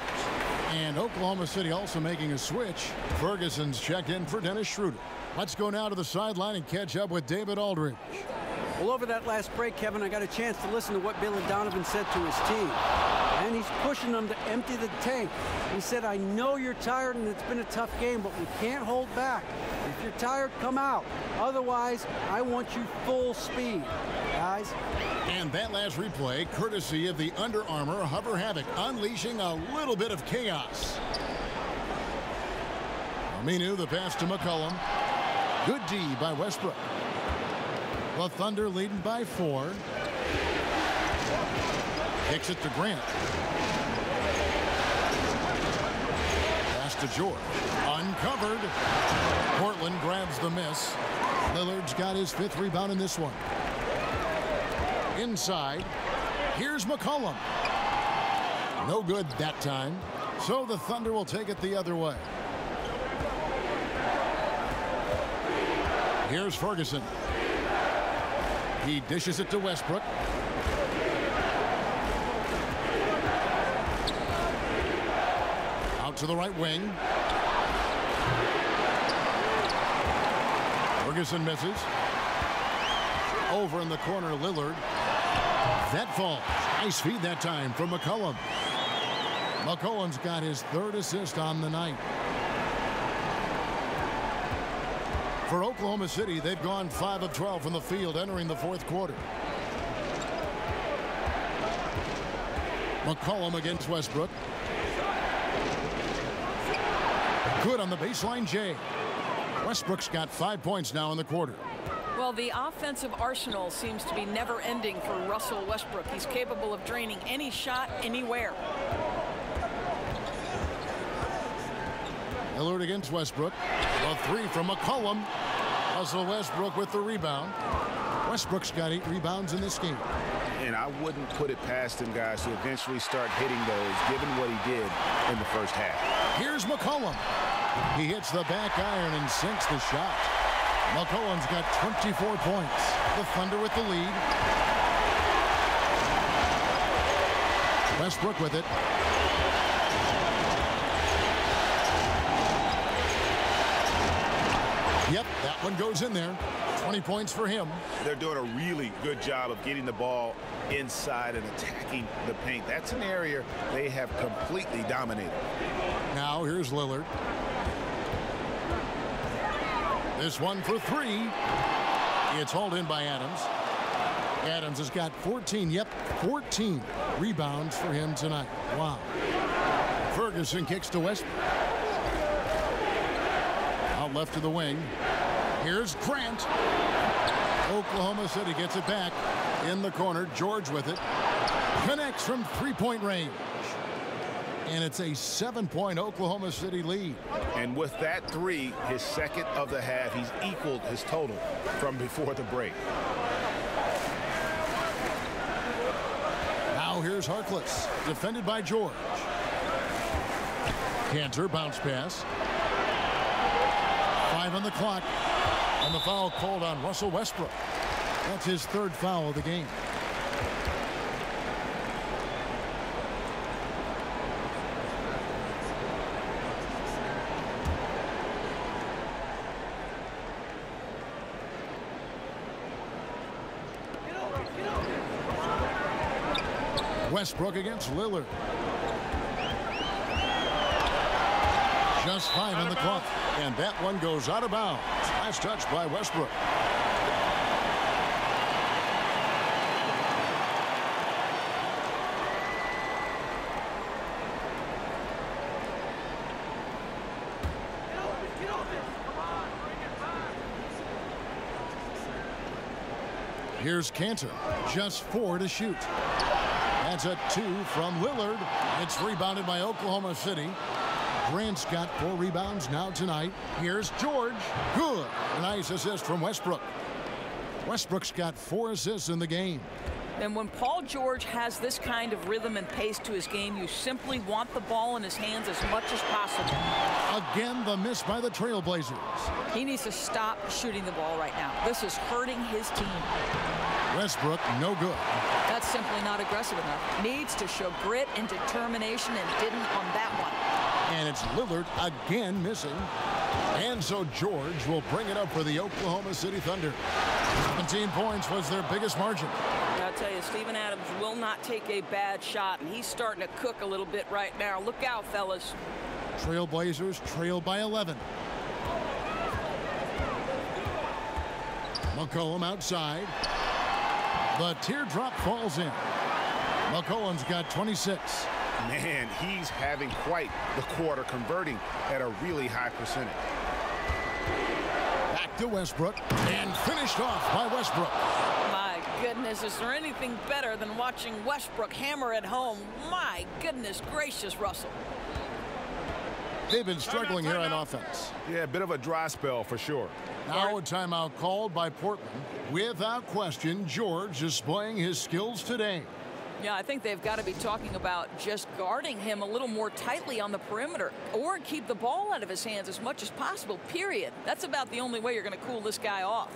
And Oklahoma City also making a switch. Ferguson's checked in for Dennis Schroeder. Let's go now to the sideline and catch up with David Aldridge. Well, over that last break, Kevin, I got a chance to listen to what Billy Donovan said to his team. And he's pushing them to empty the tank. He said, I know you're tired and it's been a tough game, but we can't hold back. If you're tired, come out. Otherwise, I want you full speed, guys. And that last replay, courtesy of the Under Armour Hover Havoc, unleashing a little bit of chaos. Aminu, the pass to McCollum. Good D by Westbrook. The Thunder leading by 4. Kicks it to Grant. Pass to George. Uncovered. Portland grabs the miss. Lillard's got his 5th rebound in this one. Inside. Here's McCollum. No good that time. So the Thunder will take it the other way. Here's Ferguson. He dishes it to Westbrook. Out to the right wing. Ferguson misses. Over in the corner, Lillard. That falls. Nice feed that time from McCollum. McCollum's got his 3rd assist on the night. For Oklahoma City, they've gone 5 of 12 from the field entering the 4th quarter. McCollum against Westbrook. Good on the baseline, Jay. Westbrook's got 5 points now in the quarter. Well, the offensive arsenal seems to be never-ending for Russell Westbrook. He's capable of draining any shot anywhere. Lillard against Westbrook. A 3 from McCollum. Russell Westbrook with the rebound. Westbrook's got 8 rebounds in this game. And I wouldn't put it past him, guys, to eventually start hitting those, given what he did in the first half. Here's McCollum. He hits the back iron and sinks the shot. McCollum's got 24 points. The Thunder with the lead. Westbrook with it. Yep, that one goes in there. 20 points for him. They're doing a really good job of getting the ball inside and attacking the paint. That's an area they have completely dominated. Now here's Lillard. This one for three. It's hauled in by Adams. Adams has got 14, 14 rebounds for him tonight. Wow. Ferguson kicks to Westbrook. Out left to the wing. Here's Grant. Oklahoma City gets it back in the corner. George with it. Connects from three-point range. And it's a 7-point Oklahoma City lead. And with that three, his second of the half, he's equaled his total from before the break. Now here's Harkless, defended by George. Cantor, bounce pass. 5 on the clock. And the foul called on Russell Westbrook. That's his third foul of the game. Westbrook against Lillard. Just 5 on the clock. And that one goes out of bounds. Last touch by Westbrook. Here's Cantor. Just 4 to shoot. That's a 2 from Lillard. It's rebounded by Oklahoma City. Grant's got 4 rebounds now tonight. Here's George. Good. A nice assist from Westbrook. Westbrook's got 4 assists in the game. And when Paul George has this kind of rhythm and pace to his game, you simply want the ball in his hands as much as possible. Again, the miss by the Trailblazers. He needs to stop shooting the ball right now. This is hurting his team. Westbrook, no good. That's simply not aggressive enough. Needs to show grit and determination, and didn't on that one. And it's Lillard again missing. And so George will bring it up for the Oklahoma City Thunder. 17 points was their biggest margin. I'll tell you, Steven Adams will not take a bad shot, and he's starting to cook a little bit right now. Look out, fellas. Trailblazers trail by 11. McCollum outside. The teardrop falls in. McCollum's got 26. Man, he's having quite the quarter, converting at a really high percentage. Back to Westbrook, and finished off by Westbrook. My goodness, is there anything better than watching Westbrook hammer at home? My goodness gracious, Russell. They've been struggling here on offense. Yeah, a bit of a dry spell for sure. Now a timeout called by Portland. Without question, George displaying his skills today. Yeah, I think they've got to be talking about just guarding him a little more tightly on the perimeter, or keep the ball out of his hands as much as possible, period. That's about the only way you're going to cool this guy off.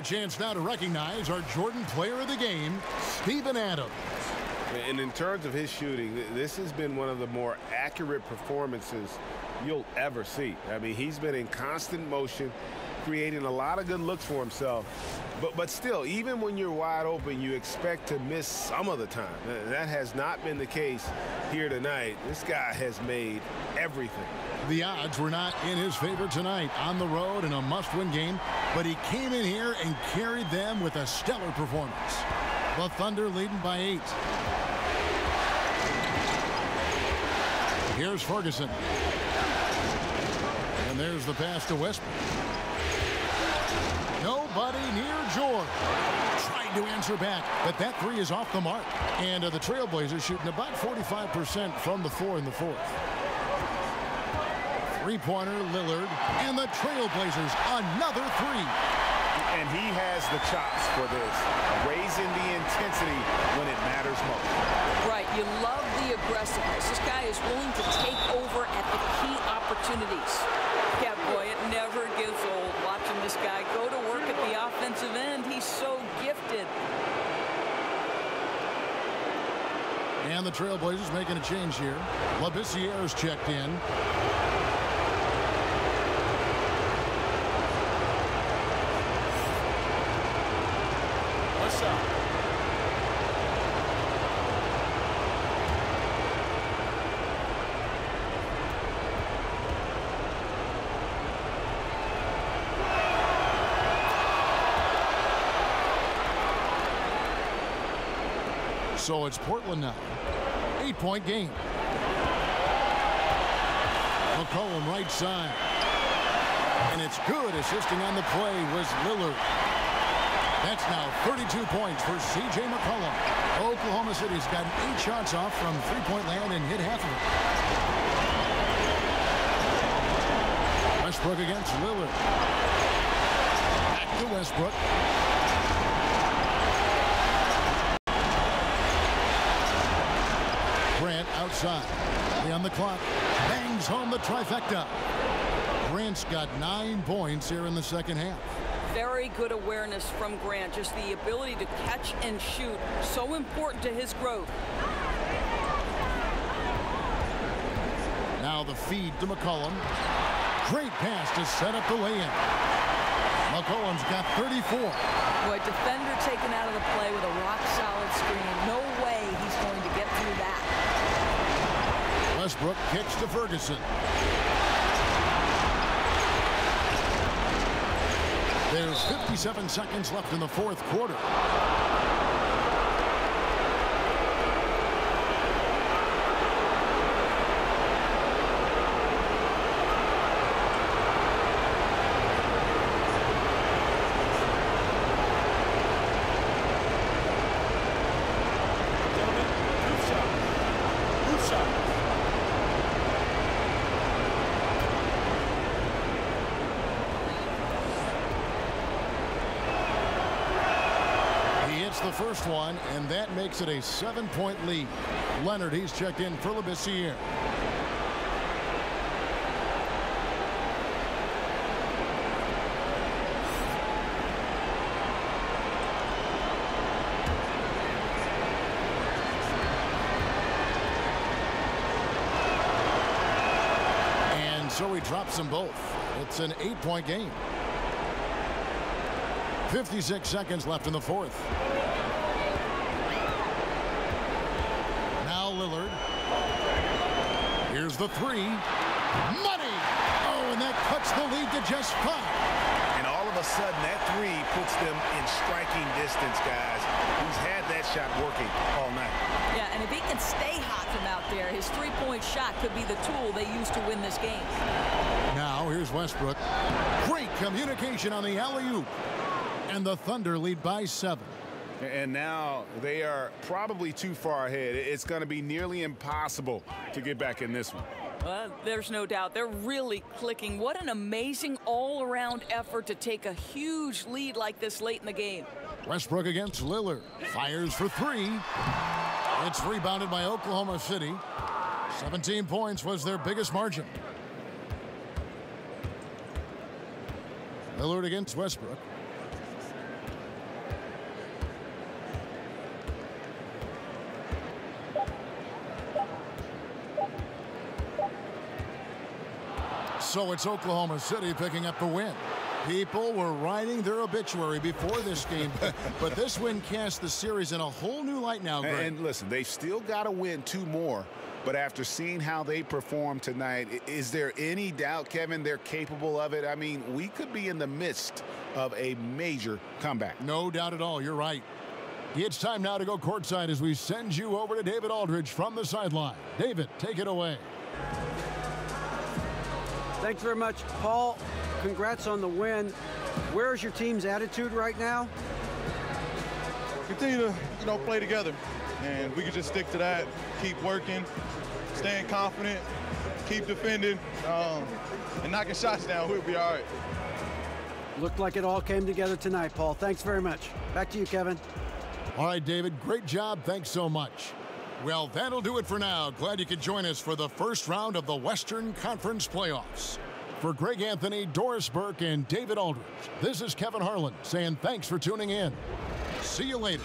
Chance now to recognize our Jordan player of the game, Steven Adams. And in terms of his shooting, this has been one of the more accurate performances you'll ever see. I mean, he's been in constant motion, creating a lot of good looks for himself. But still, even when you're wide open, you expect to miss some of the time. That has not been the case here tonight. This guy has made everything. The odds were not in his favor tonight on the road in a must-win game, but he came in here and carried them with a stellar performance. The Thunder leading by 8. Here's Ferguson. And there's the pass to Westbrook. Nobody near George. Trying to answer back, but that three is off the mark. And the Trailblazers shooting about 45% from the floor in the fourth. Three-pointer, Lillard, and the Trailblazers, another three. And he has the chops for this, raising the intensity when it matters most. Right, you love the aggressiveness. This guy is willing to take over at the key opportunities. Yeah, boy, it never gets old watching this guy go to work at the offensive end. He's so gifted. And the Trailblazers making a change here. Labissiere's checked in. So it's Portland now. 8-point game. McCollum right side. And it's good. Assisting on the play was Lillard. That's now 32 points for C.J. McCollum. Oklahoma City's gotten 8 shots off from three-point land and hit half of it. Westbrook against Lillard. Back to Westbrook. Grant outside. On the clock. Bangs home the trifecta. Grant's got 9 points here in the second half. Very good awareness from Grant. Just the ability to catch and shoot. So important to his growth. Now the feed to McCollum. Great pass to set up the lay-in. McCollum's got 34. Boy, defender taken out of the play with a rock-solid screen. No way he's going to get through that. Westbrook kicks to Ferguson. There's 57 seconds left in the fourth quarter. The first one, and that makes it a 7-point lead. Leonard, he's checked in for Labissiere. And so he drops them both. It's an 8-point game. 56 seconds left in the fourth. Lillard. Here's the three. Money! Oh, and that cuts the lead to just 5. And all of a sudden, that three puts them in striking distance, guys. He's had that shot working all night. Yeah, and if he can stay hot from out there, his three-point shot could be the tool they use to win this game. Now, here's Westbrook. Great communication on the alley-oop. And the Thunder lead by 7. And now they are probably too far ahead. It's going to be nearly impossible to get back in this one. Well, there's no doubt. They're really clicking. What an amazing all-around effort to take a huge lead like this late in the game. Westbrook against Lillard. Fires for 3. It's rebounded by Oklahoma City. 17 points was their biggest margin. Lillard against Westbrook. So it's Oklahoma City picking up the win. People were writing their obituary before this game, but this win casts the series in a whole new light now, Greg. And listen, they've still got to win 2 more. But after seeing how they performed tonight, is there any doubt, Kevin, they're capable of it? I mean, we could be in the midst of a major comeback. No doubt at all. You're right. It's time now to go courtside as we send you over to David Aldridge from the sideline. David, take it away. Thanks very much, Paul. Congrats on the win. Where's your team's attitude right now? Continue to, play together. And we can just stick to that, keep working, staying confident, keep defending, and knocking shots down. We'll be all right. Looked like it all came together tonight, Paul. Thanks very much. Back to you, Kevin. All right, David, great job. Thanks so much. Well, that'll do it for now. Glad you could join us for the first round of the Western Conference playoffs. For Greg Anthony, Doris Burke, and David Aldridge, this is Kevin Harlan saying thanks for tuning in. See you later.